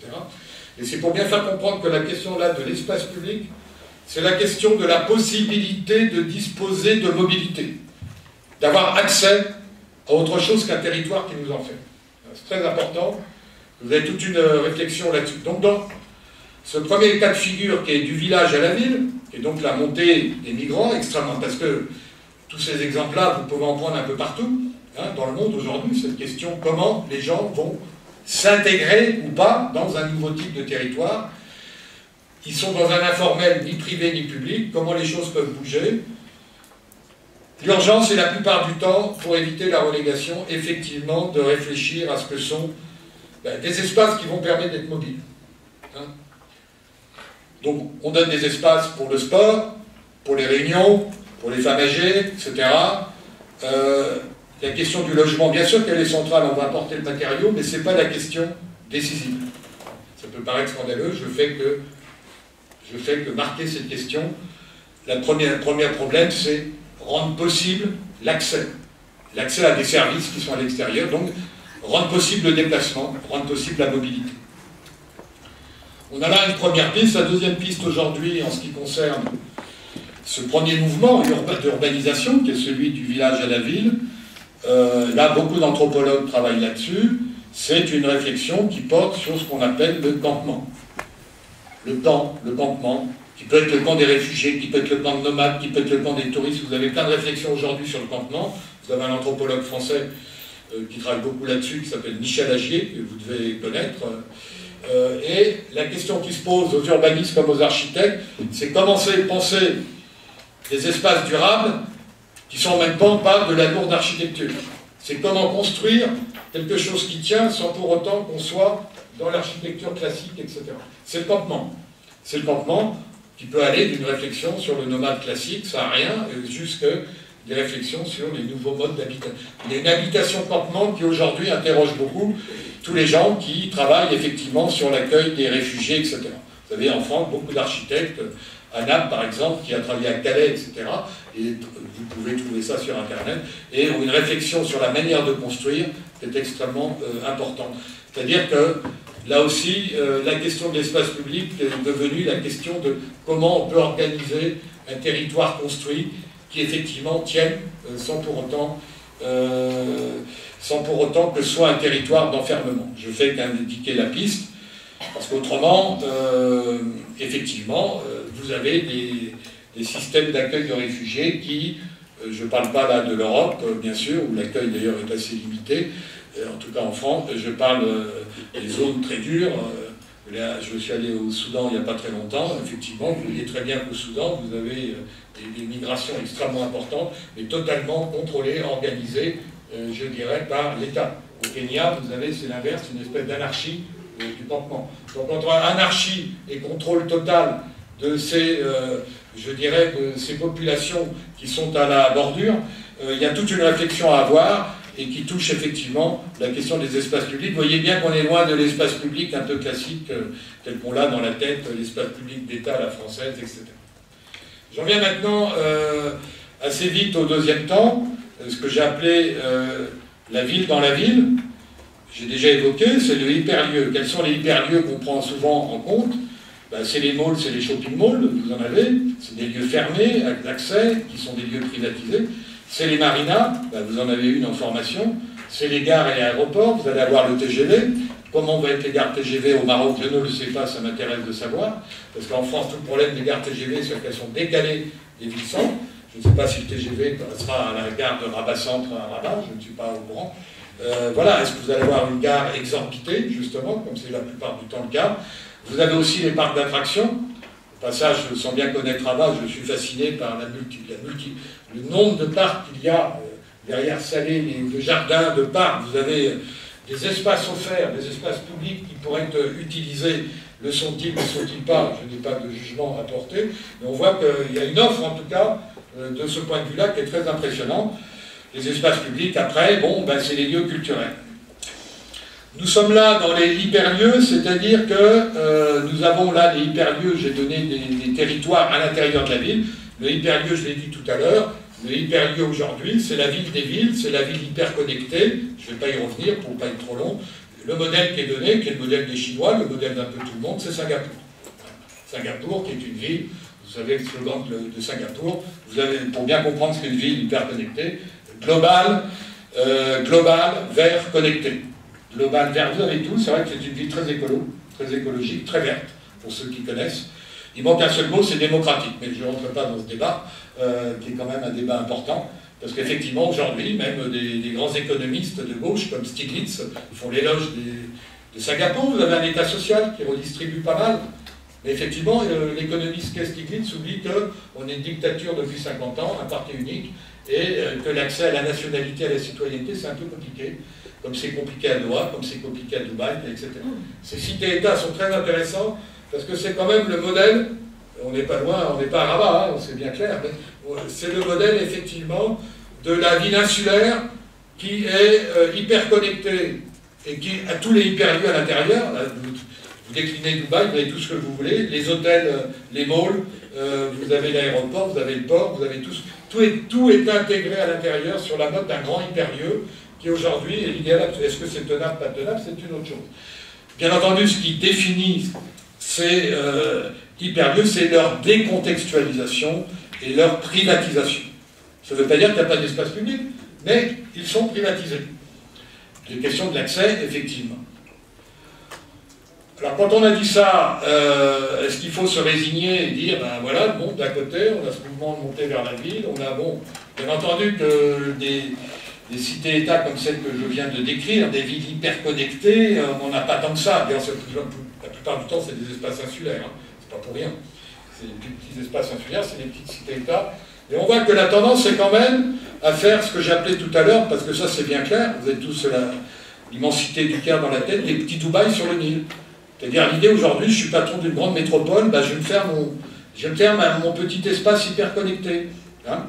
Et c'est pour bien faire comprendre que la question là de l'espace public, c'est la question de la possibilité de disposer de mobilité, d'avoir accès à autre chose qu'un territoire qui nous en fait. C'est très important, vous avez toute une réflexion là-dessus. Donc dans ce premier cas de figure qui est du village à la ville, et donc la montée des migrants extrêmement, parce que tous ces exemples-là, vous pouvez en prendre un peu partout, hein, dans le monde aujourd'hui, cette question comment les gens vont s'intégrer ou pas dans un nouveau type de territoire. Ils sont dans un informel ni privé ni public, comment les choses peuvent bouger. L'urgence est la plupart du temps, pour éviter la relégation, effectivement, de réfléchir à ce que sont des espaces qui vont permettre d'être mobiles. Hein. Donc on donne des espaces pour le sport, pour les réunions, pour les femmes âgées, etc. La question du logement, bien sûr qu'elle est centrale, on va apporter le matériau, mais ce n'est pas la question décisive. Ça peut paraître scandaleux, je fais que marquer cette question. Le premier problème, c'est rendre possible l'accès. L'accès à des services qui sont à l'extérieur, donc rendre possible le déplacement, rendre possible la mobilité. On a là une première piste. La deuxième piste aujourd'hui, en ce qui concerne ce premier mouvement d'urbanisation, qui est celui du village à la ville, là, beaucoup d'anthropologues travaillent là-dessus. C'est une réflexion qui porte sur ce qu'on appelle le campement. Le campement, qui peut être le camp des réfugiés, qui peut être le camp de nomades, qui peut être le camp des touristes. Vous avez plein de réflexions aujourd'hui sur le campement. Vous avez un anthropologue français qui travaille beaucoup là-dessus, qui s'appelle Michel Agier, que vous devez connaître, Et la question qui se pose aux urbanistes comme aux architectes, c'est comment penser des espaces durables qui ne sont en même temps pas de la lourde architecture. C'est comment construire quelque chose qui tient sans pour autant qu'on soit dans l'architecture classique, etc. C'est le campement. C'est le campement qui peut aller d'une réflexion sur le nomade classique, ça n'a rien, jusqu'à des réflexions sur les nouveaux modes d'habitation. Il y a une habitation campement qui aujourd'hui interroge beaucoup tous les gens qui travaillent effectivement sur l'accueil des réfugiés, etc. Vous avez en France beaucoup d'architectes, à Naples par exemple, qui a travaillé à Calais, etc. Et vous pouvez trouver ça sur Internet, et une réflexion sur la manière de construire est extrêmement importante. C'est-à-dire que là aussi, la question de l'espace public est devenue la question de comment on peut organiser un territoire construit qui effectivement tienne sans pour autant que ce soit un territoire d'enfermement. Je fais qu'indiquer la piste, parce qu'autrement, effectivement, vous avez des systèmes d'accueil de réfugiés qui, je ne parle pas là de l'Europe, bien sûr, où l'accueil d'ailleurs est assez limité, en tout cas en France, je parle des zones très dures. Là, je suis allé au Soudan il n'y a pas très longtemps, effectivement, vous voyez très bien qu'au Soudan, vous avez des migrations extrêmement importantes, mais totalement contrôlées, organisées, je dirais, par l'État. Au Kenya, vous avez, c'est l'inverse, une espèce d'anarchie du campement. Donc entre anarchie et contrôle total de ces, je dirais, de ces populations qui sont à la bordure, il y a toute une réflexion à avoir, et qui touche effectivement la question des espaces publics. Vous voyez bien qu'on est loin de l'espace public un peu classique, tel qu'on l'a dans la tête, l'espace public d'État à la française, etc. J'en viens maintenant assez vite au deuxième temps, ce que j'ai appelé la ville dans la ville. J'ai déjà évoqué, c'est le hyperlieu. Quels sont les hyperlieux qu'on prend souvent en compte? Ben, c'est les malls, c'est les shopping malls, vous en avez. C'est des lieux fermés, avec l'accès, qui sont des lieux privatisés. C'est les marinas, ben vous en avez une en formation, c'est les gares et les aéroports, vous allez avoir le TGV. Comment vont être les gares TGV au Maroc, je ne le sais pas, ça m'intéresse de savoir, parce qu'en France, tout le problème des gares TGV, c'est qu'elles sont décalées des villes-centres. Je ne sais pas si le TGV sera à la gare de Rabat-Centre à Rabat, je ne suis pas au courant. Voilà, est-ce que vous allez avoir une gare exorbitée, justement, comme c'est la plupart du temps le cas? Vous avez aussi les parcs d'attractions. Au passage, sans bien connaître Rabat, je suis fasciné par le nombre de parcs qu'il y a derrière Salé, de jardins, de parcs. Vous avez des espaces offerts, des espaces publics qui pourraient être utilisés. Le sont-ils, ne sont-ils pas? Je n'ai pas de jugement à porter. Mais on voit qu'il y a une offre, en tout cas, de ce point de vue-là, qui est très impressionnante. Les espaces publics, après, bon, ben, c'est les lieux culturels. Nous sommes là dans les hyperlieux, c'est-à-dire que nous avons là les hyperlieux, j'ai donné des territoires à l'intérieur de la ville. Le hyperlieu, je l'ai dit tout à l'heure, le hyperlieu aujourd'hui, c'est la ville des villes, c'est la ville hyper connectée. Je ne vais pas y revenir pour ne pas être trop long. Le modèle qui est donné, qui est le modèle des Chinois, le modèle d'un peu tout le monde, c'est Singapour. Singapour, qui est une ville, vous savez le slogan de Singapour, vous avez, pour bien comprendre ce qu'est une ville hyper connectée, global, vert, connecté. Global, vert, vous avez tout, c'est vrai que c'est une ville très très écologique, très verte, pour ceux qui connaissent. Il manque un seul mot, c'est démocratique, mais je ne rentre pas dans ce débat, qui est quand même un débat important, parce qu'effectivement, aujourd'hui, même des grands économistes de gauche, comme Stiglitz, font l'éloge de Singapour. Vous avez un État social qui redistribue pas mal, mais effectivement, l'économiste qu'est Stiglitz oublie qu'on est une dictature depuis 50 ans, un parti unique, et que l'accès à la nationalité, à la citoyenneté, c'est un peu compliqué, comme c'est compliqué à Doha, comme c'est compliqué à Dubaï, etc. Ces cités-États sont très intéressants, parce que c'est quand même le modèle, on n'est pas loin, on n'est pas à Rabat, hein, c'est bien clair, mais c'est le modèle effectivement de la ville insulaire qui est hyper connectée et qui a tous les hyperlieux à l'intérieur. Vous déclinez Dubaï, vous avez tout ce que vous voulez, les hôtels, les malls, vous avez l'aéroport, vous avez le port, vous avez tout est intégré à l'intérieur sur la note d'un grand hyperlieu qui aujourd'hui est l'idéal. Est-ce que c'est tenable, pas tenable, c'est une autre chose. Bien entendu, ce qui définit ces hyperlieux, c'est leur décontextualisation et leur privatisation. Ça ne veut pas dire qu'il n'y a pas d'espace public, mais ils sont privatisés. Les questions de l'accès, effectivement. Alors quand on a dit ça, est-ce qu'il faut se résigner et dire, ben voilà, bon, d'un côté, on a ce mouvement de montée vers la ville, on a, bon, bien entendu que des cités-États comme celle que je viens de décrire, des villes hyper connectées, on n'en a pas tant que ça. D'ailleurs, La plupart du temps, c'est des espaces insulaires, hein. C'est pas pour rien. C'est des petits espaces insulaires, c'est des petites cités-États. Et on voit que la tendance, c'est quand même à faire ce que j'appelais tout à l'heure, parce que ça, c'est bien clair, vous avez tous l'immensité du Caire dans la tête, des petits Dubaï sur le Nil. C'est-à-dire, l'idée aujourd'hui, je suis patron d'une grande métropole, bah, je vais me faire mon petit espace hyper connecté. Hein.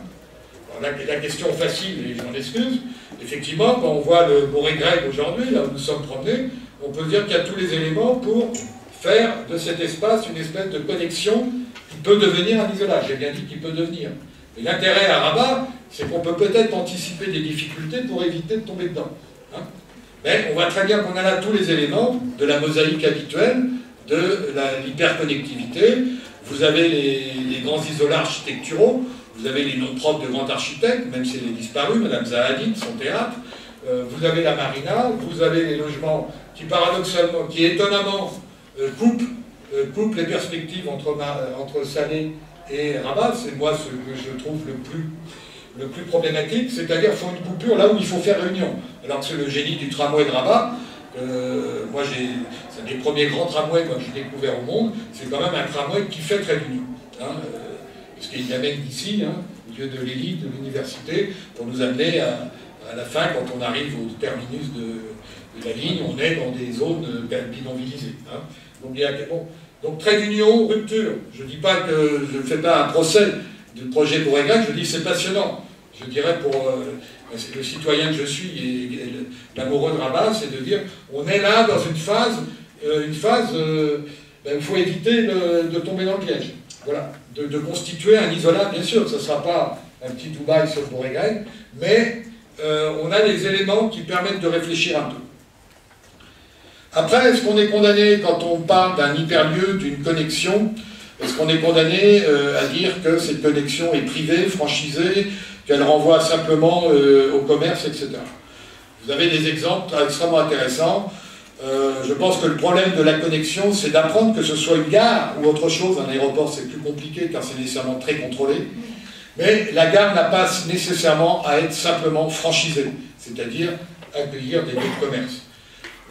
La question facile, et j'en excuse, effectivement, quand on voit le Boré-Greg aujourd'hui, là où nous sommes promenés, on peut dire qu'il y a tous les éléments pour faire de cet espace une espèce de connexion qui peut devenir un isolage. J'ai bien dit qu'il peut devenir. Et l'intérêt à Rabat, c'est qu'on peut peut-être anticiper des difficultés pour éviter de tomber dedans. Hein. Mais on voit très bien qu'on a là tous les éléments de la mosaïque habituelle, de l'hyperconnectivité. Vous avez les grands isolats architecturaux, vous avez les noms propres de grands architectes, même si elle est disparue, Madame Zahadid, son théâtre. Vous avez la marina, vous avez les logements qui paradoxalement, qui étonnamment coupent les perspectives entre Salé et Rabat. C'est moi ce que je trouve le plus problématique, c'est-à-dire qu'il faut une coupure là où il faut faire réunion. Alors que c'est le génie du tramway de Rabat. Moi, c'est un des premiers grands tramways que j'ai découvert au monde. C'est quand même un tramway qui fait très d'union. Hein, parce qu'il amène d'ici, hein, au lieu de l'élite, de l'université, pour nous amener à la fin, quand on arrive au terminus de la ligne, on est dans des zones bidonvillisées. Hein. Donc trait d'union, rupture. Je ne dis pas que je ne fais pas un procès du projet Boré-Grec, je dis c'est passionnant. Je dirais pour le citoyen que je suis et l'amoureux de Rabat, c'est de dire on est là dans une phase il faut éviter de tomber dans le piège. Voilà, de constituer un isolat, bien sûr, ce ne sera pas un petit Dubaï sur Boré-Grec, mais on a des éléments qui permettent de réfléchir un peu. Après, est-ce qu'on est condamné, quand on parle d'un hyperlieu, d'une connexion, est-ce qu'on est condamné à dire que cette connexion est privée, franchisée, qu'elle renvoie simplement au commerce, etc. Vous avez des exemples extrêmement intéressants. Je pense que le problème de la connexion, c'est d'apprendre que ce soit une gare ou autre chose. Un aéroport, c'est plus compliqué car c'est nécessairement très contrôlé. Mais la gare n'a pas nécessairement à être simplement franchisée, c'est-à-dire accueillir des lieux de commerce.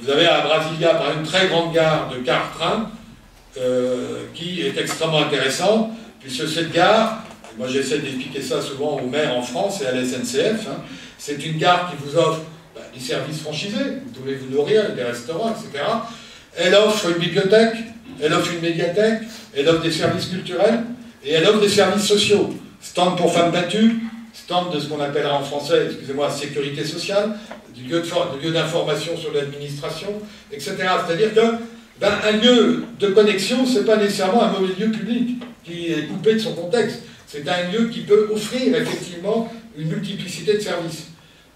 Vous avez à Brasilia, par une très grande gare de car-train, qui est extrêmement intéressante, puisque cette gare, moi j'essaie d'expliquer ça souvent aux maires en France et à la SNCF, hein, c'est une gare qui vous offre des services franchisés, vous pouvez vous nourrir, des restaurants, etc. Elle offre une bibliothèque, elle offre une médiathèque, elle offre des services culturels, et elle offre des services sociaux. Stand pour femmes battues, stand de ce qu'on appellera en français, excusez-moi, sécurité sociale, du lieu d'information sur l'administration, etc. C'est-à-dire que un lieu de connexion, ce n'est pas nécessairement un mauvais lieu public qui est coupé de son contexte. C'est un lieu qui peut offrir effectivement une multiplicité de services.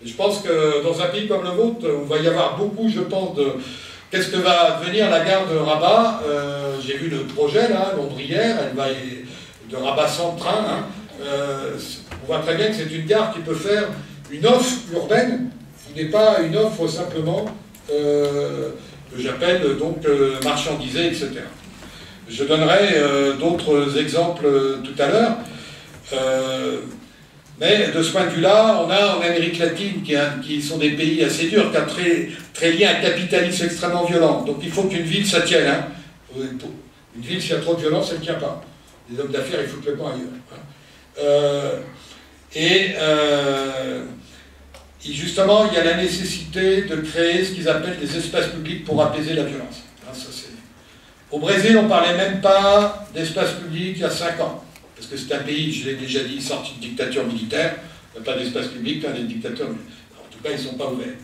Et je pense que dans un pays comme le vôtre, où il va y avoir beaucoup, je pense, de... Qu'est-ce que va devenir la gare de Rabat? J'ai vu le projet, là, Londrière, elle va de Rabat Centre-Train. Hein. On voit très bien que c'est une gare qui peut faire une offre urbaine, qui n'est pas une offre simplement... que j'appelle donc marchandisé, etc. Je donnerai d'autres exemples tout à l'heure, mais de ce point de vue-là, on a en Amérique latine, qui sont des pays assez durs, qui ont très liés à un capitalisme extrêmement violent. Donc il faut qu'une ville, ça tienne. Hein. Une ville, s'il y a trop de violence, elle ne tient pas. Les hommes d'affaires, ils foutent le camp ailleurs. Hein. Et justement, il y a la nécessité de créer ce qu'ils appellent des espaces publics pour apaiser la violence. Hein, au Brésil, on ne parlait même pas d'espace public il y a 5 ans. Parce que c'est un pays, je l'ai déjà dit, sorti de dictature militaire. Il n'y a pas d'espace public, il y a des dictateurs. En tout cas, ils ne sont pas ouverts.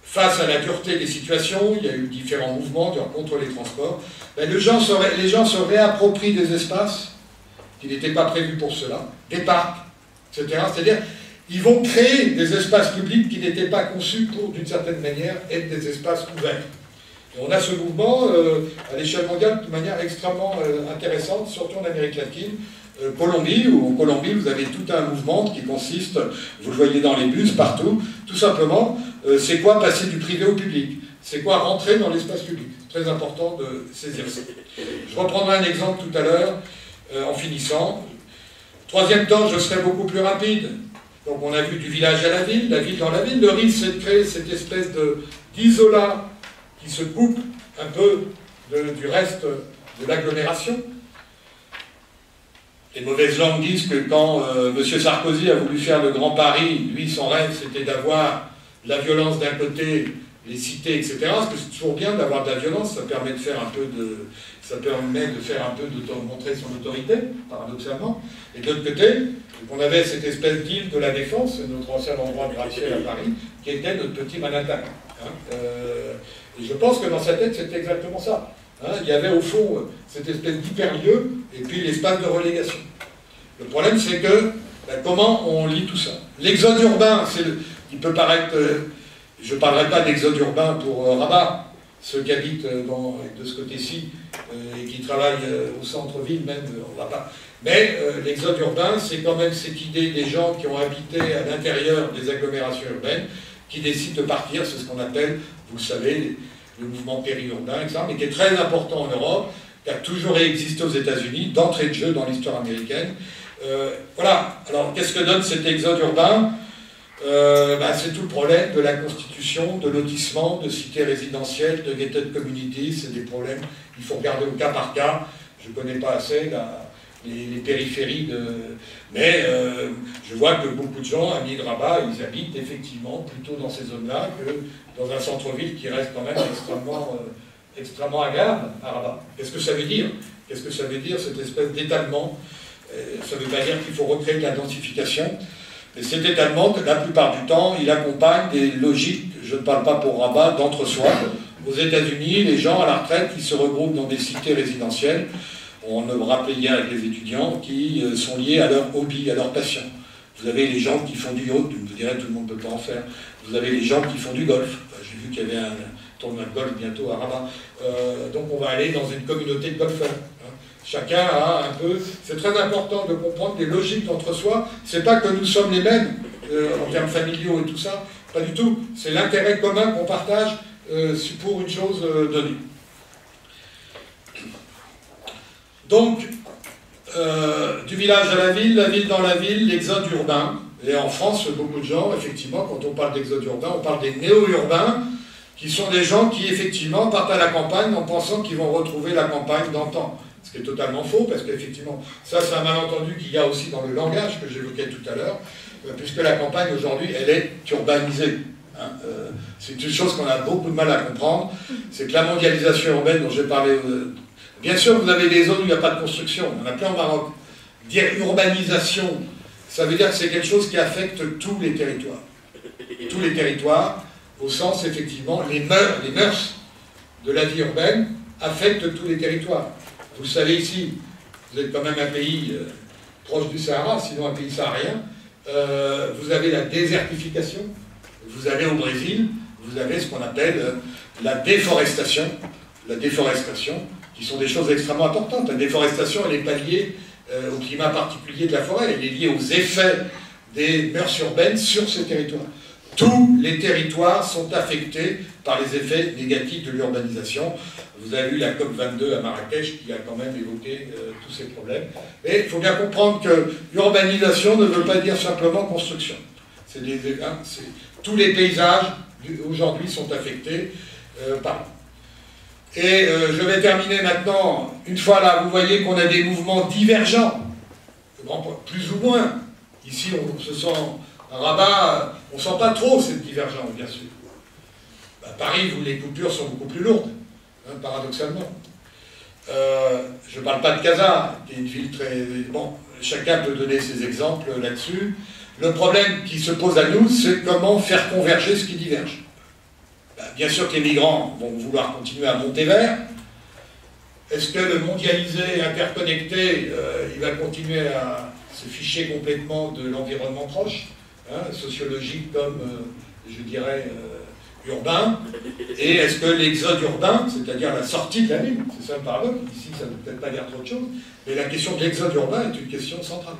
Face à la dureté des situations, il y a eu différents mouvements contre les transports. Ben, les gens se réapproprient des espaces qui n'étaient pas prévus pour cela, des parcs, etc. C'est-à-dire, ils vont créer des espaces publics qui n'étaient pas conçus pour, d'une certaine manière, être des espaces ouverts. Et on a ce mouvement à l'échelle mondiale de manière extrêmement intéressante, surtout en Amérique latine. Colombie, où en Colombie, vous avez tout un mouvement qui consiste, vous le voyez dans les bus, partout, tout simplement, c'est quoi passer du privé au public? C'est quoi rentrer dans l'espace public? Très important de saisir ça. Je reprendrai un exemple tout à l'heure, en finissant. Troisième temps, je serai beaucoup plus rapide. Donc on a vu du village à la ville dans la ville. Le risque, c'est de créer cette espèce d'isolat qui se coupe un peu du reste de l'agglomération. Les mauvaises langues disent que quand M. Sarkozy a voulu faire le Grand Paris, lui, son rêve, c'était d'avoir la violence d'un côté, les cités, etc. Parce que c'est toujours bien d'avoir de la violence, ça permet de faire un peu de... ça permet de faire un peu de montrer son autorité, paradoxalement. Et de l'autre côté, on avait cette espèce d'île de la Défense, notre ancien endroit gratte-ciel à Paris, qui était notre petit Manhattan. Et je pense que dans sa tête, c'était exactement ça. Il y avait au fond cette espèce d'hyperlieu et puis l'espace de relégation. Le problème, c'est que comment on lit tout ça? L'exode urbain, il peut paraître... je ne parlerai pas d'exode urbain pour Rabat, ceux qui habitent de ce côté-ci et qui travaillent au centre-ville même, on ne va pas. Mais l'exode urbain, c'est quand même cette idée des gens qui ont habité à l'intérieur des agglomérations urbaines, qui décident de partir, c'est ce qu'on appelle, vous le savez, le mouvement périurbain, etc., mais qui est très important en Europe, qui a toujours existé aux États-Unis, d'entrée de jeu dans l'histoire américaine. Voilà, alors qu'est-ce que donne cet exode urbain? C'est tout le problème de la constitution, de lotissement, de cités résidentielles, de gated communities, c'est des problèmes, il faut regarder au cas par cas, je ne connais pas assez les périphéries de... Mais je vois que beaucoup de gens, amis de Rabat, ils habitent effectivement plutôt dans ces zones-là que dans un centre-ville qui reste quand même extrêmement agréable à Rabat. Qu'est-ce que ça veut dire? Qu'est-ce que ça veut dire, cette espèce d'étalement? Ça ne veut pas dire qu'il faut recréer de la densification. Et cet étalement, la plupart du temps, il accompagne des logiques, je ne parle pas pour Rabat, d'entre-soi. Aux États-Unis, les gens à la retraite qui se regroupent dans des cités résidentielles, on me rappelait hier avec les étudiants, qui sont liés à leur hobby, à leur passion. Vous avez les gens qui font du yacht, vous direz tout le monde ne peut pas en faire. Vous avez les gens qui font du golf. J'ai vu qu'il y avait un tournoi de golf bientôt à Rabat. Donc on va aller dans une communauté de golfeurs. Chacun a un peu... C'est très important de comprendre les logiques d'entre-soi. C'est pas que nous sommes les mêmes en termes familiaux et tout ça. Pas du tout. C'est l'intérêt commun qu'on partage pour une chose donnée. Donc, du village à la ville dans la ville, l'exode urbain. Et en France, beaucoup de gens, effectivement, quand on parle d'exode urbain, on parle des néo-urbains, qui sont des gens qui, effectivement, partent à la campagne en pensant qu'ils vont retrouver la campagne d'antan. Ce qui est totalement faux, parce qu'effectivement, ça c'est un malentendu qu'il y a aussi dans le langage que j'évoquais tout à l'heure, puisque la campagne aujourd'hui, elle est urbanisée. C'est une chose qu'on a beaucoup de mal à comprendre, c'est que la mondialisation urbaine dont j'ai parlé... bien sûr, vous avez des zones où il n'y a pas de construction, on en a plein au Maroc. Dire urbanisation, ça veut dire que c'est quelque chose qui affecte tous les territoires. Tous les territoires, au sens, effectivement, les mœurs de la vie urbaine affectent tous les territoires. Vous le savez ici, vous êtes quand même un pays proche du Sahara, sinon un pays saharien. Vous avez la désertification, vous avez au Brésil, vous avez ce qu'on appelle la déforestation. La déforestation, qui sont des choses extrêmement importantes. La déforestation, elle n'est pas liée au climat particulier de la forêt, elle est liée aux effets des mœurs urbaines sur ces territoires. Tous les territoires sont affectés par les effets négatifs de l'urbanisation. Vous avez eu la COP22 à Marrakech qui a quand même évoqué tous ces problèmes. Mais il faut bien comprendre que l'urbanisation ne veut pas dire simplement construction. Tous les paysages aujourd'hui sont affectés par... Et je vais terminer maintenant. Une fois là, vous voyez qu'on a des mouvements divergents, plus ou moins. Ici, on se sent... À Rabat, on ne sent pas trop cette divergence, bien sûr. À Paris, où les coupures sont beaucoup plus lourdes, paradoxalement. Je ne parle pas de Casa, qui est une ville très... Bon, chacun peut donner ses exemples là-dessus. Le problème qui se pose à nous, c'est comment faire converger ce qui diverge. Bien sûr que les migrants vont vouloir continuer à monter vers. Est-ce que le mondialisé, interconnecté, il va continuer à se ficher complètement de l'environnement proche, sociologique comme, je dirais, urbain? Et est-ce que l'exode urbain, c'est-à-dire la sortie de la ville, c'est ça le paradoxe, ici ça ne veut peut-être pas dire trop de choses, mais la question de l'exode urbain est une question centrale.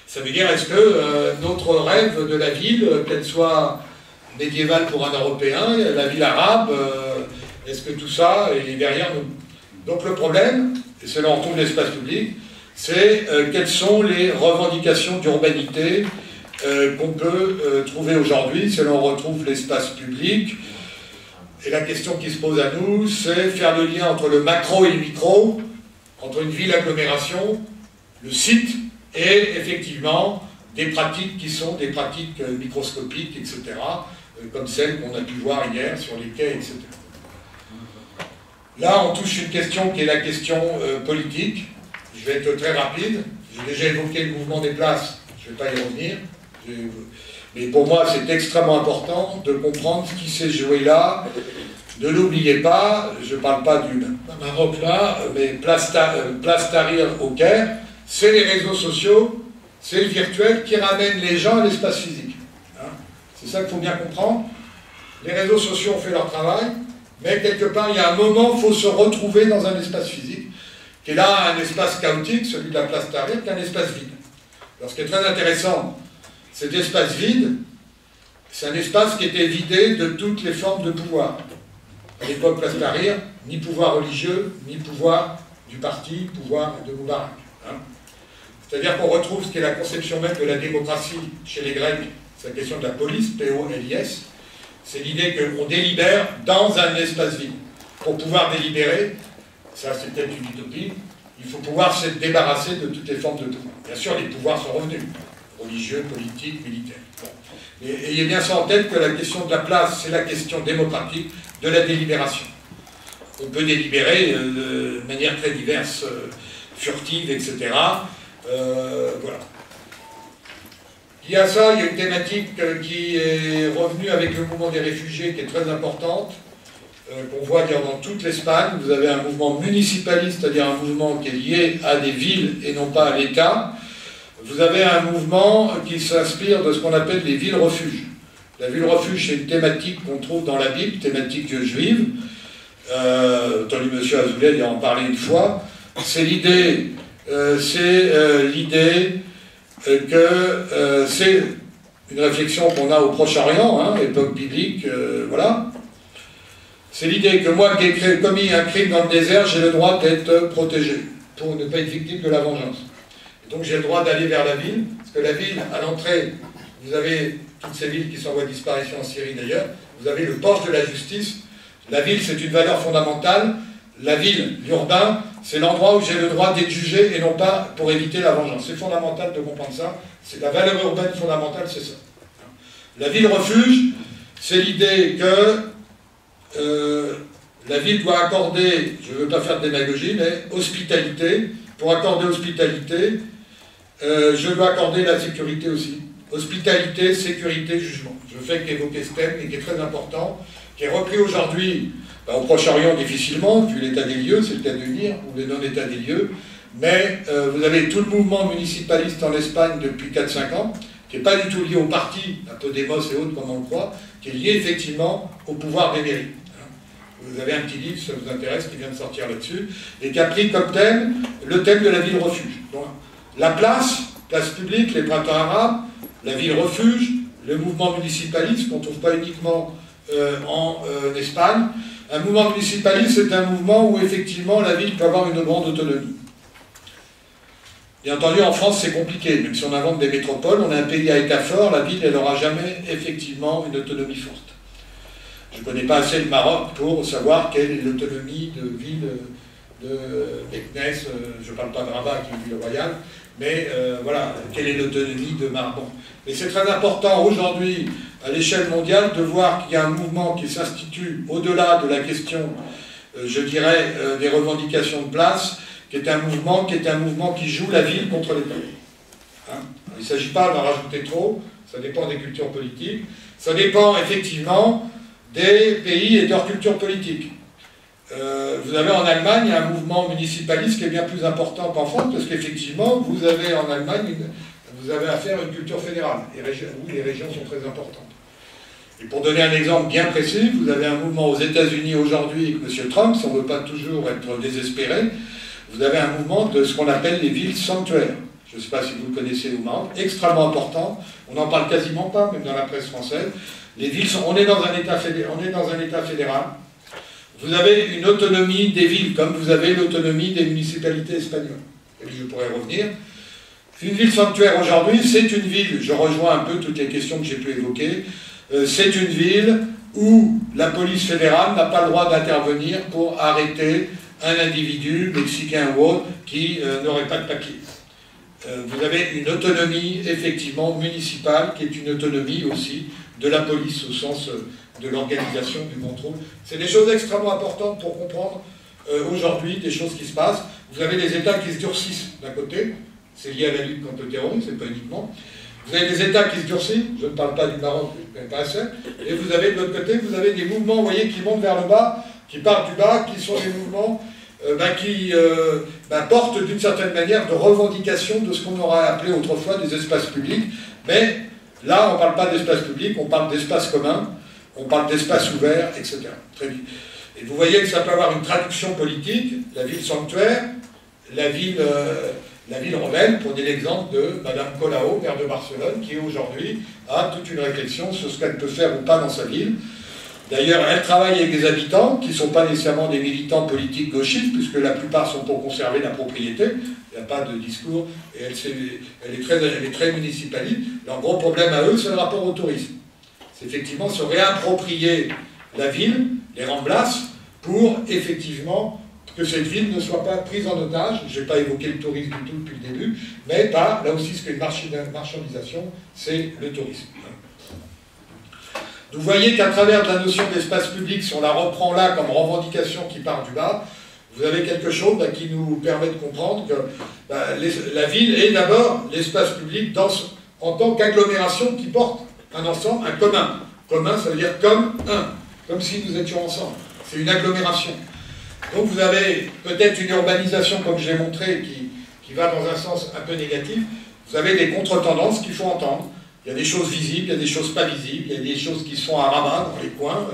Ça veut dire, est-ce que notre rêve de la ville, qu'elle soit médiévale pour un Européen, la ville arabe, est-ce que tout ça est derrière nous? Donc le problème, et c'est là où on retrouve l'espace public, c'est quelles sont les revendications d'urbanité qu'on peut trouver aujourd'hui, c'est là où on retrouve l'espace public. Et la question qui se pose à nous, c'est faire le lien entre le macro et le micro, entre une ville-agglomération, le site, et effectivement des pratiques qui sont des pratiques microscopiques, etc., comme celles qu'on a pu voir hier sur les quais, etc. Là, on touche une question qui est la question politique. Je vais être très rapide. J'ai déjà évoqué le mouvement des places, je ne vais pas y revenir. Mais pour moi, c'est extrêmement important de comprendre ce qui s'est joué là. Ne l'oubliez pas, je ne parle pas du Maroc là, mais Place Tahrir au Caire, c'est les réseaux sociaux, c'est le virtuel qui ramène les gens à l'espace physique. Hein, c'est ça qu'il faut bien comprendre. Les réseaux sociaux ont fait leur travail, mais quelque part, il y a un moment où il faut se retrouver dans un espace physique, qui est là un espace chaotique, celui de la Place Tahrir, qui est un espace vide. Alors ce qui est très intéressant, cet espace vide, c'est un espace qui était vidé de toutes les formes de pouvoir. À l'époque, Place Tahrir, ni pouvoir religieux, ni pouvoir du parti, pouvoir de Moubarak. Hein. C'est-à-dire qu'on retrouve ce qui est la conception même de la démocratie chez les Grecs, c'est la question de la police, P-O-L-I-S, c'est l'idée qu'on délibère dans un espace vide. Pour pouvoir délibérer, ça c'est peut-être une utopie, il faut pouvoir se débarrasser de toutes les formes de pouvoir. Bien sûr, les pouvoirs sont revenus, religieux, politiques, militaires. Bon. Et ayez bien ça en tête que la question de la place, c'est la question démocratique de la délibération. On peut délibérer de manière très diverse, furtive, etc. Voilà. Il y a ça, il y a une thématique qui est revenue avec le mouvement des réfugiés qui est très importante, qu'on voit dire dans toute l'Espagne. Vous avez un mouvement municipaliste, c'est-à-dire un mouvement qui est lié à des villes et non pas à l'État. Vous avez un mouvement qui s'inspire de ce qu'on appelle les villes-refuges. La ville-refuge, c'est une thématique qu'on trouve dans la Bible, thématique juive. Entendu M. Azoulay en parler une fois. C'est l'idée que c'est une réflexion qu'on a au Proche-Orient, hein, époque biblique, voilà. C'est l'idée que moi qui ai commis un crime dans le désert, j'ai le droit d'être protégé, pour ne pas être victime de la vengeance. Et donc j'ai le droit d'aller vers la ville, parce que la ville, à l'entrée, vous avez toutes ces villes qui sont en voie de disparition en Syrie d'ailleurs, vous avez le porche de la justice. La ville, c'est une valeur fondamentale. La ville, l'urbain, c'est l'endroit où j'ai le droit d'être jugé et non pas pour éviter la vengeance. C'est fondamental de comprendre ça. C'est la valeur urbaine fondamentale, c'est ça. La ville refuge, c'est l'idée que la ville doit accorder, je ne veux pas faire de démagogie, mais hospitalité. Pour accorder hospitalité, je dois accorder la sécurité aussi. Hospitalité, sécurité, jugement. Je fais qu'évoquer ce thème et qui est très important, qui est repris aujourd'hui au Proche-Orient difficilement, vu l'état des lieux, c'est le cas de le dire, ou le non-état des lieux, mais vous avez tout le mouvement municipaliste en Espagne depuis 4-5 ans, qui n'est pas du tout lié au parti, un peu Demos et autres comme on le croit, qui est lié effectivement au pouvoir des mairies. Vous avez un petit livre, si ça vous intéresse, qui vient de sortir là-dessus, et qui a pris comme thème le thème de la ville refuge. Donc, la place publique, les printemps arabes, la ville refuge, le mouvement municipaliste qu'on ne trouve pas uniquement en Espagne. Un mouvement municipaliste, c'est un mouvement où effectivement la ville peut avoir une grande autonomie. Bien entendu, en France, c'est compliqué. Même si on invente des métropoles, on est un pays à état fort, la ville, elle n'aura jamais effectivement une autonomie forte. Je ne connais pas assez le Maroc pour savoir quelle est l'autonomie de ville de Meknès, je ne parle pas de Rabat qui est une ville royale, mais voilà, quelle est l'autonomie de Marbon. Mais c'est très important aujourd'hui, à l'échelle mondiale, de voir qu'il y a un mouvement qui s'institue au-delà de la question, je dirais, des revendications de place, qui est un mouvement qui joue la ville contre l'État. Hein, il ne s'agit pas d'en rajouter trop, ça dépend des cultures politiques, ça dépend effectivement des pays et de leur culture politique. Vous avez en Allemagne un mouvement municipaliste qui est bien plus important qu'en France, parce qu'effectivement, vous avez en Allemagne, vous avez affaire à une culture fédérale, où les régions sont très importantes. Et pour donner un exemple bien précis, vous avez un mouvement aux États-Unis aujourd'hui avec M. Trump, si on ne veut pas toujours être désespéré, vous avez un mouvement de ce qu'on appelle les villes sanctuaires. Je ne sais pas si vous le connaissez ou non, extrêmement important, on n'en parle quasiment pas, même dans la presse française. Les villes on est dans un État fédéral. Vous avez une autonomie des villes, comme vous avez l'autonomie des municipalités espagnoles. Et je pourrais revenir. Une ville sanctuaire aujourd'hui, c'est une ville, je rejoins un peu toutes les questions que j'ai pu évoquer, c'est une ville où la police fédérale n'a pas le droit d'intervenir pour arrêter un individu, mexicain ou autre, qui n'aurait pas de papier. Vous avez une autonomie, effectivement, municipale, qui est une autonomie aussi de la police, au sens de l'organisation, du contrôle. C'est des choses extrêmement importantes pour comprendre aujourd'hui des choses qui se passent. Vous avez des États qui se durcissent d'un côté, c'est lié à la lutte contre le terrorisme, c'est pas uniquement. Vous avez des États qui se durcissent, je ne parle pas du Maroc, je ne connais pas assez, et vous avez de l'autre côté, vous avez des mouvements, vous voyez, qui montent vers le bas, qui partent du bas, qui sont des mouvements qui portent d'une certaine manière de revendication de ce qu'on aurait appelé autrefois des espaces publics, mais là on ne parle pas d'espace public, on parle d'espace commun, on parle d'espace ouvert, etc. Très bien. Et vous voyez que ça peut avoir une traduction politique, la ville sanctuaire, la ville rebelle, prenez l'exemple de Madame Colau, maire de Barcelone, qui aujourd'hui a toute une réflexion sur ce qu'elle peut faire ou pas dans sa ville. D'ailleurs, elle travaille avec des habitants qui ne sont pas nécessairement des militants politiques gauchistes, puisque la plupart sont pour conserver la propriété, il n'y a pas de discours, et elle est très municipaliste. Leur gros problème à eux, c'est le rapport au tourisme. C'est effectivement se réapproprier la ville, les Ramblas, pour effectivement que cette ville ne soit pas prise en otage. Je n'ai pas évoqué le tourisme du tout depuis le début, mais là aussi, ce qu'est une marchandisation, c'est le tourisme. Vous voyez qu'à travers de la notion d'espace public, si on la reprend là comme revendication qui part du bas, vous avez quelque chose qui nous permet de comprendre que la ville est d'abord l'espace public en tant qu'agglomération qui porte un ensemble, un commun. Commun, ça veut dire comme si nous étions ensemble. C'est une agglomération. Donc vous avez peut-être une urbanisation, comme je l'ai montré, qui va dans un sens un peu négatif. Vous avez des contre-tendances qu'il faut entendre. Il y a des choses visibles, il y a des choses pas visibles, il y a des choses qui sont à rabat dans les coins.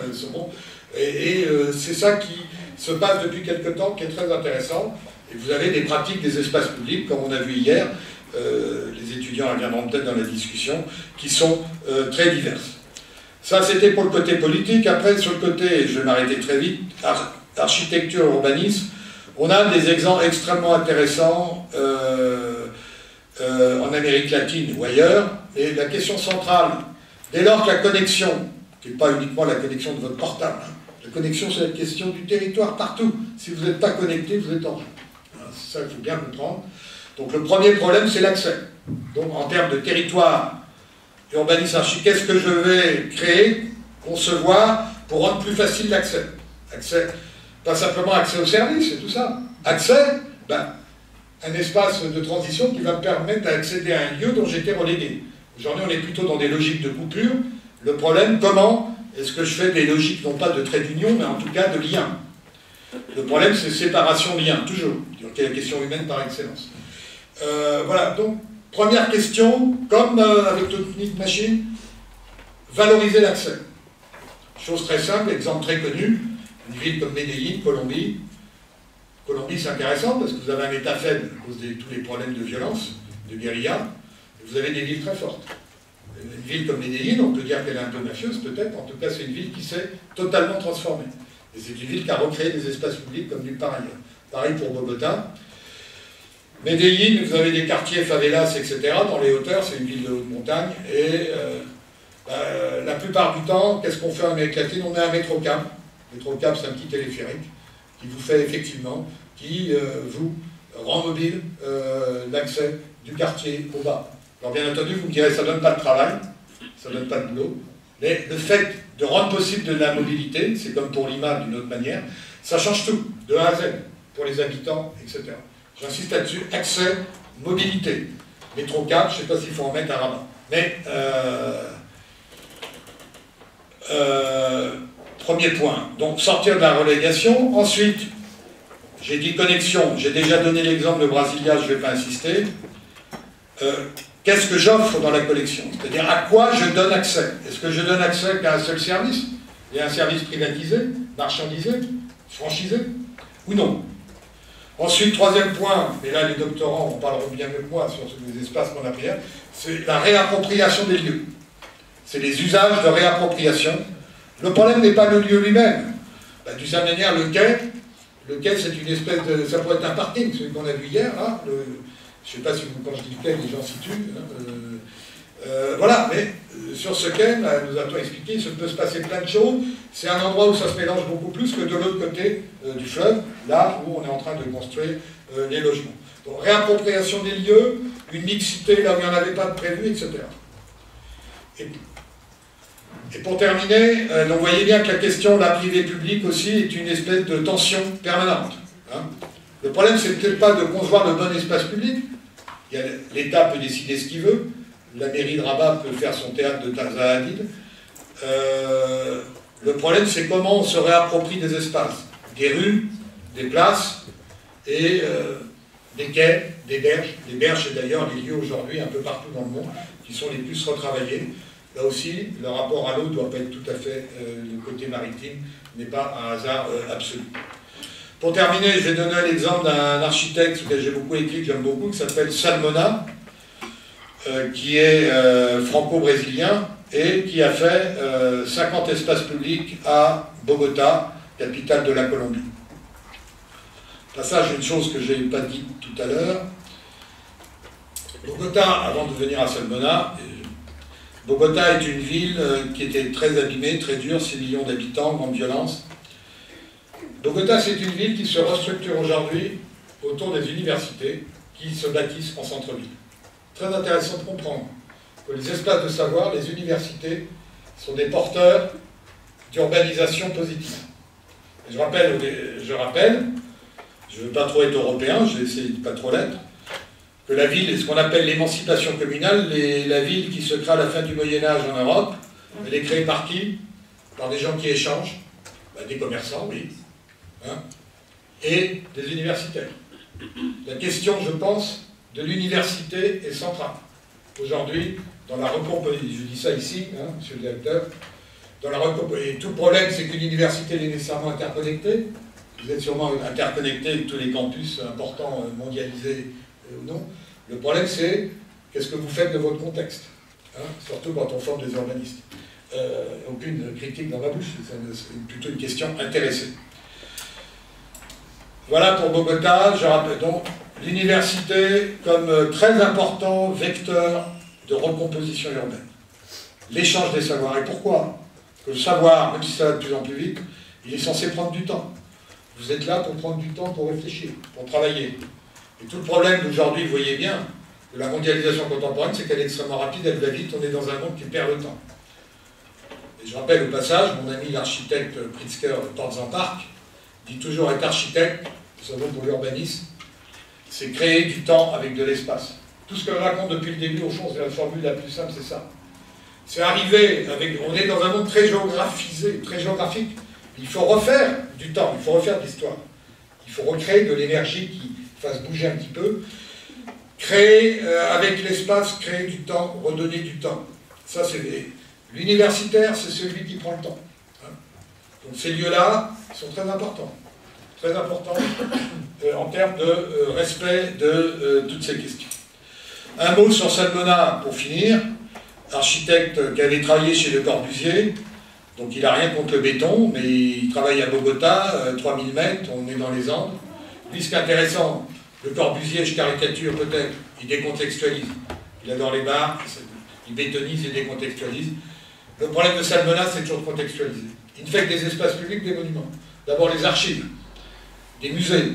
C'est ça qui se passe depuis quelque temps, qui est très intéressant. Et vous avez des pratiques des espaces publics, comme on a vu hier, les étudiants reviendront peut-être dans la discussion, qui sont très diverses. Ça, c'était pour le côté politique. Après, sur le côté, je vais m'arrêter très vite, architecture, urbanisme, on a des exemples extrêmement intéressants en Amérique latine ou ailleurs. Et la question centrale, dès lors que la connexion, qui n'est pas uniquement la connexion de votre portable, la connexion, c'est la question du territoire partout. Si vous n'êtes pas connecté, vous êtes en jeu. C'est ça qu'il faut bien comprendre. Donc le premier problème, c'est l'accès. Donc en termes de territoire, urbanisme, archi, qu'est-ce que je vais créer, concevoir, pour rendre plus facile l'accès? Accès, pas simplement accès aux services, c'est tout ça. Accès, un espace de transition qui va me permettre d'accéder à un lieu dont j'étais relégué. Aujourd'hui, on est plutôt dans des logiques de coupure. Le problème, comment est-ce que je fais des logiques, non pas de trait d'union, mais en tout cas de lien? Le problème, c'est séparation-lien, toujours. Donc, il y a la question humaine par excellence. Voilà, donc, première question, comme avec toute machine, valoriser l'accès. Chose très simple, exemple très connu, une ville comme Medellín, Colombie. Colombie, c'est intéressant parce que vous avez un État faible à cause de tous les problèmes de violence, de guérilla. Vous avez des villes très fortes. Une ville comme Medellín, on peut dire qu'elle est un peu mafieuse, peut-être. En tout cas, c'est une ville qui s'est totalement transformée. Et c'est une ville qui a recréé des espaces publics comme nulle part ailleurs. Pareil pour Bogota. Medellín, vous avez des quartiers favelas, etc. Dans les hauteurs, c'est une ville de haute montagne. Et la plupart du temps, qu'est-ce qu'on fait en Amérique latine? On met un métrocab. Le métrocab, c'est un petit téléphérique qui vous fait effectivement, qui vous rend mobile l'accès du quartier au bas. Alors bien entendu, vous me direz, ça ne donne pas de travail, ça ne donne pas de boulot, mais le fait de rendre possible de la mobilité, c'est comme pour Lima d'une autre manière, ça change tout, de A à Z, pour les habitants, etc. J'insiste là-dessus, accès, mobilité. Métrocab, je ne sais pas s'il faut en mettre à Rabat. Mais, premier point, donc sortir de la relégation. Ensuite, j'ai dit connexion, j'ai déjà donné l'exemple de Brasilia, je ne vais pas insister. Qu'est-ce que j'offre dans la collection? C'est-à-dire à quoi je donne accès? Est-ce que je donne accès qu'à un seul service? Et un service privatisé, marchandisé, franchisé? Ou non? Ensuite, troisième point, et là les doctorants en parleront bien mieux que moi sur les espaces qu'on a pris, c'est la réappropriation des lieux. C'est les usages de réappropriation. Le problème n'est pas le lieu lui-même. D'une certaine manière, le quai, c'est une espèce de... Ça pourrait être un parking, celui qu'on a vu hier, là. Je ne sais pas si vous, quand je dis quai, les gens situent. Voilà, mais sur ce quai, nous a-t-on expliqué, il se peut se passer plein de choses. C'est un endroit où ça se mélange beaucoup plus que de l'autre côté du fleuve, là où on est en train de construire les logements. Donc, réappropriation des lieux, une mixité là où il n'y en avait pas de prévu, etc. Et pour terminer, donc vous voyez bien que la question de la privée-publique aussi est une espèce de tension permanente. Hein. Le problème, c'est peut-être pas de concevoir le bon espace public. L'État peut décider ce qu'il veut. La mairie de Rabat peut faire son théâtre de Tarzan Hadid. Le problème, c'est comment on se réapproprie des espaces. Des rues, des places et des quais, des berges. Les berges, c'est d'ailleurs les lieux aujourd'hui un peu partout dans le monde qui sont les plus retravaillés. Là aussi, le rapport à l'eau ne doit pas être tout à fait, le côté maritime n'est pas un hasard absolu. Pour terminer, je vais donner l'exemple d'un architecte sur lequel j'ai beaucoup écrit, que j'aime beaucoup, qui s'appelle Salmona, qui est franco-brésilien et qui a fait 50 espaces publics à Bogota, capitale de la Colombie. Passage, une chose que je n'ai pas dite tout à l'heure. Bogota, avant de venir à Salmona, Bogota est une ville qui était très abîmée, très dure, 6 millions d'habitants, grande violence. Bogota, c'est une ville qui se restructure aujourd'hui autour des universités qui se bâtissent en centre-ville. Très intéressant de comprendre que les espaces de savoir, les universités, sont des porteurs d'urbanisation positive. Et je rappelle, je ne veux pas trop être européen, je vais essayer de ne pas trop l'être, que la ville est ce qu'on appelle l'émancipation communale, la ville qui se crée à la fin du Moyen-Âge en Europe, elle est créée par qui? Par des gens qui échangent, des commerçants, oui, hein, et des universitaires. La question, je pense, de l'université est centrale. Aujourd'hui, dans la recomposition, je dis ça ici, hein, monsieur le directeur, dans la recomposition, et tout le problème, c'est qu'une université est nécessairement interconnectée. Vous êtes sûrement interconnecté avec tous les campus importants, mondialisés ou non. Le problème, c'est qu'est-ce que vous faites de votre contexte, hein, surtout quand on forme des urbanistes. Aucune critique dans ma bouche, c'est plutôt une question intéressée. Voilà pour Bogota, je rappelle donc l'université comme très important vecteur de recomposition urbaine. L'échange des savoirs. Et pourquoi? Parce que le savoir, même si ça va de plus en plus vite, il est censé prendre du temps. Vous êtes là pour prendre du temps pour réfléchir, pour travailler. Et tout le problème d'aujourd'hui, vous voyez bien, de la mondialisation contemporaine, c'est qu'elle est extrêmement rapide, elle va vite, on est dans un monde qui perd le temps. Et je rappelle au passage, mon ami l'architecte Pritzker de Ports en Parc dit toujours être architecte, ça vaut pour l'urbanisme, c'est créer du temps avec de l'espace. Tout ce que je raconte depuis le début, au fond, c'est la formule la plus simple, c'est ça. C'est arriver avec... On est dans un monde très géographisé, très géographique. Il faut refaire du temps, il faut refaire de l'histoire. Il faut recréer de l'énergie qui fasse bouger un petit peu. Créer avec l'espace, créer du temps, redonner du temps. Ça, c'est... L'universitaire, c'est celui qui prend le temps. Hein. Donc ces lieux-là sont très importants. Très importants en termes de respect de toutes ces questions. Un mot sur Salmona, pour finir. Architecte qui avait travaillé chez Le Corbusier, donc il n'a rien contre le béton, mais il travaille à Bogota, 3000 mètres, on est dans les Andes. Lui, ce qui est intéressant, Le Corbusier, je caricature peut-être, il décontextualise. Il adore les bars, il bétonise et décontextualise. Le problème de Salmona, c'est toujours de contextualiser. Il ne fait que des espaces publics, des monuments. D'abord les archives, des musées,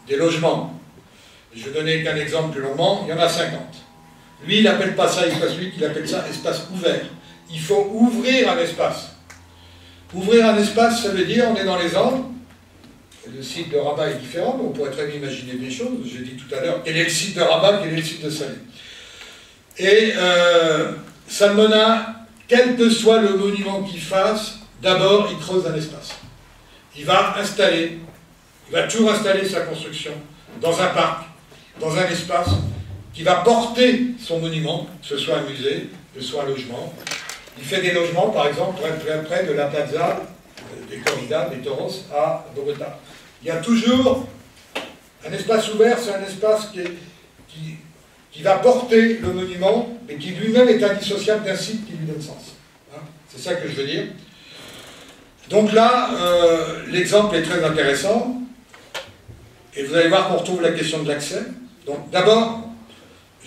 des logements. Je vais donner qu'un exemple plus longuement, il y en a 50. Lui, il n'appelle pas ça espace public, il appelle ça espace ouvert. Il faut ouvrir un espace. Ouvrir un espace, ça veut dire, on est dans les Andes, le site de Rabat est différent, mais on pourrait très bien imaginer des choses. J'ai dit tout à l'heure, quel est le site de Rabat, quel est le site de Salé. Et Salmona, quel que soit le monument qu'il fasse, d'abord, il creuse un espace. Il va toujours installer sa construction dans un parc, dans un espace qui va porter son monument, que ce soit un musée, que ce soit un logement. Il fait des logements, par exemple, près de la plaza des Corridas, des Toros, à Bogota. Il y a toujours un espace ouvert, c'est un espace qui va porter le monument, mais qui lui-même est indissociable d'un site qui lui donne sens. Hein, c'est ça que je veux dire. Donc là, l'exemple est très intéressant, et vous allez voir qu'on retrouve la question de l'accès. Donc d'abord,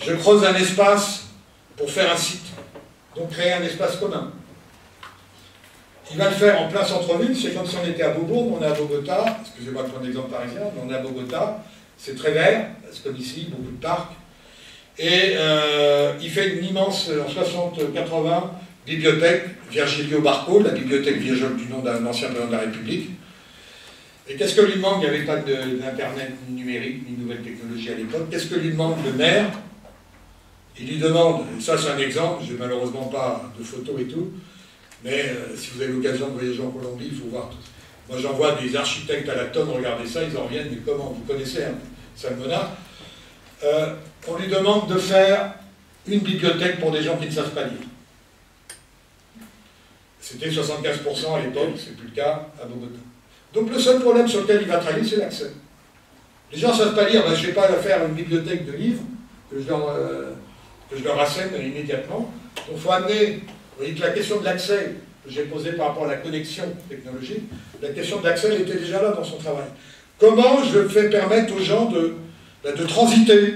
je creuse un espace pour faire un site, donc créer un espace commun. Il va le faire en plein centre-ville, c'est comme si on était à Beaubourg, on est à Bogota, excusez-moi de prendre l'exemple parisien, mais on est à Bogota, c'est très vert, c'est comme ici, beaucoup de parcs, et il fait une immense, en 60-80, bibliothèque Virgilio Barco, la bibliothèque vieillotte du nom d'un ancien président de la République. Et qu'est-ce que lui manque? Il n'y avait pas d'internet ni numérique, ni nouvelle technologie à l'époque. Qu'est-ce que lui demande le maire? Il lui demande, et ça c'est un exemple, je n'ai malheureusement pas de photos et tout, mais si vous avez l'occasion de voyager en Colombie, il faut voir tout ça. Moi j'envoie des architectes à la tonne regarder ça, ils en reviennent, mais comment? Vous connaissez Salmona. On lui demande de faire une bibliothèque pour des gens qui ne savent pas lire. C'était 75% à l'époque, c'est plus le cas à Bogota. Donc le seul problème sur lequel il va travailler, c'est l'accès. Les gens ne savent pas lire, ben, je ne vais pas faire une bibliothèque de livres que je leur assène immédiatement. Donc il faut amener, vous voyez que la question de l'accès que j'ai posée par rapport à la connexion technologique, la question de l'accès était déjà là dans son travail. Comment je fais permettre aux gens de transiter,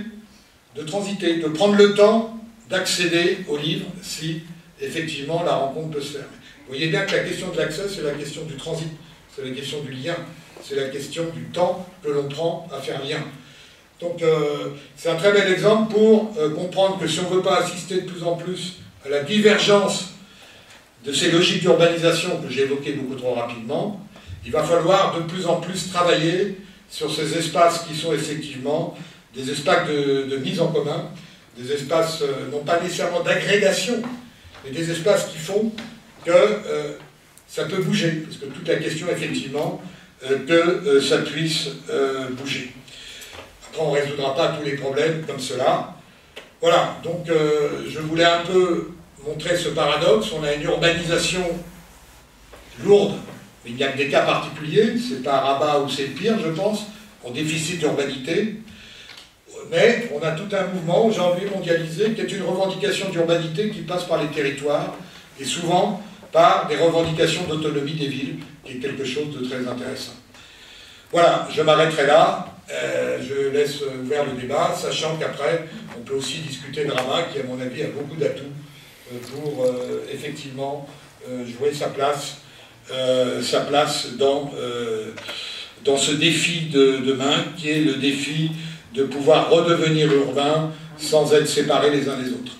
de prendre le temps d'accéder aux livres si effectivement la rencontre peut se faire. Vous voyez bien que la question de l'accès, c'est la question du transit, c'est la question du lien, c'est la question du temps que l'on prend à faire lien. Donc c'est un très bel exemple pour comprendre que si on ne veut pas assister de plus en plus à la divergence de ces logiques d'urbanisation que j'ai évoquées beaucoup trop rapidement, il va falloir de plus en plus travailler sur ces espaces qui sont effectivement des espaces de mise en commun, des espaces non pas nécessairement d'agrégation, mais des espaces qui font que ça peut bouger, parce que toute la question effectivement que ça puisse bouger. Après on ne résoudra pas tous les problèmes comme cela. Voilà, donc je voulais un peu montrer ce paradoxe. On a une urbanisation lourde, mais il n'y a que des cas particuliers, c'est pas Rabat où c'est le pire, je pense, en déficit d'urbanité. Mais on a tout un mouvement aujourd'hui mondialisé qui est une revendication d'urbanité qui passe par les territoires et souvent par des revendications d'autonomie des villes, qui est quelque chose de très intéressant. Voilà, je m'arrêterai là, je laisse ouvert le débat, sachant qu'après, on peut aussi discuter de Rabat, qui à mon avis a beaucoup d'atouts pour effectivement jouer sa place dans ce défi de demain, qui est le défi de pouvoir redevenir urbain sans être séparés les uns des autres.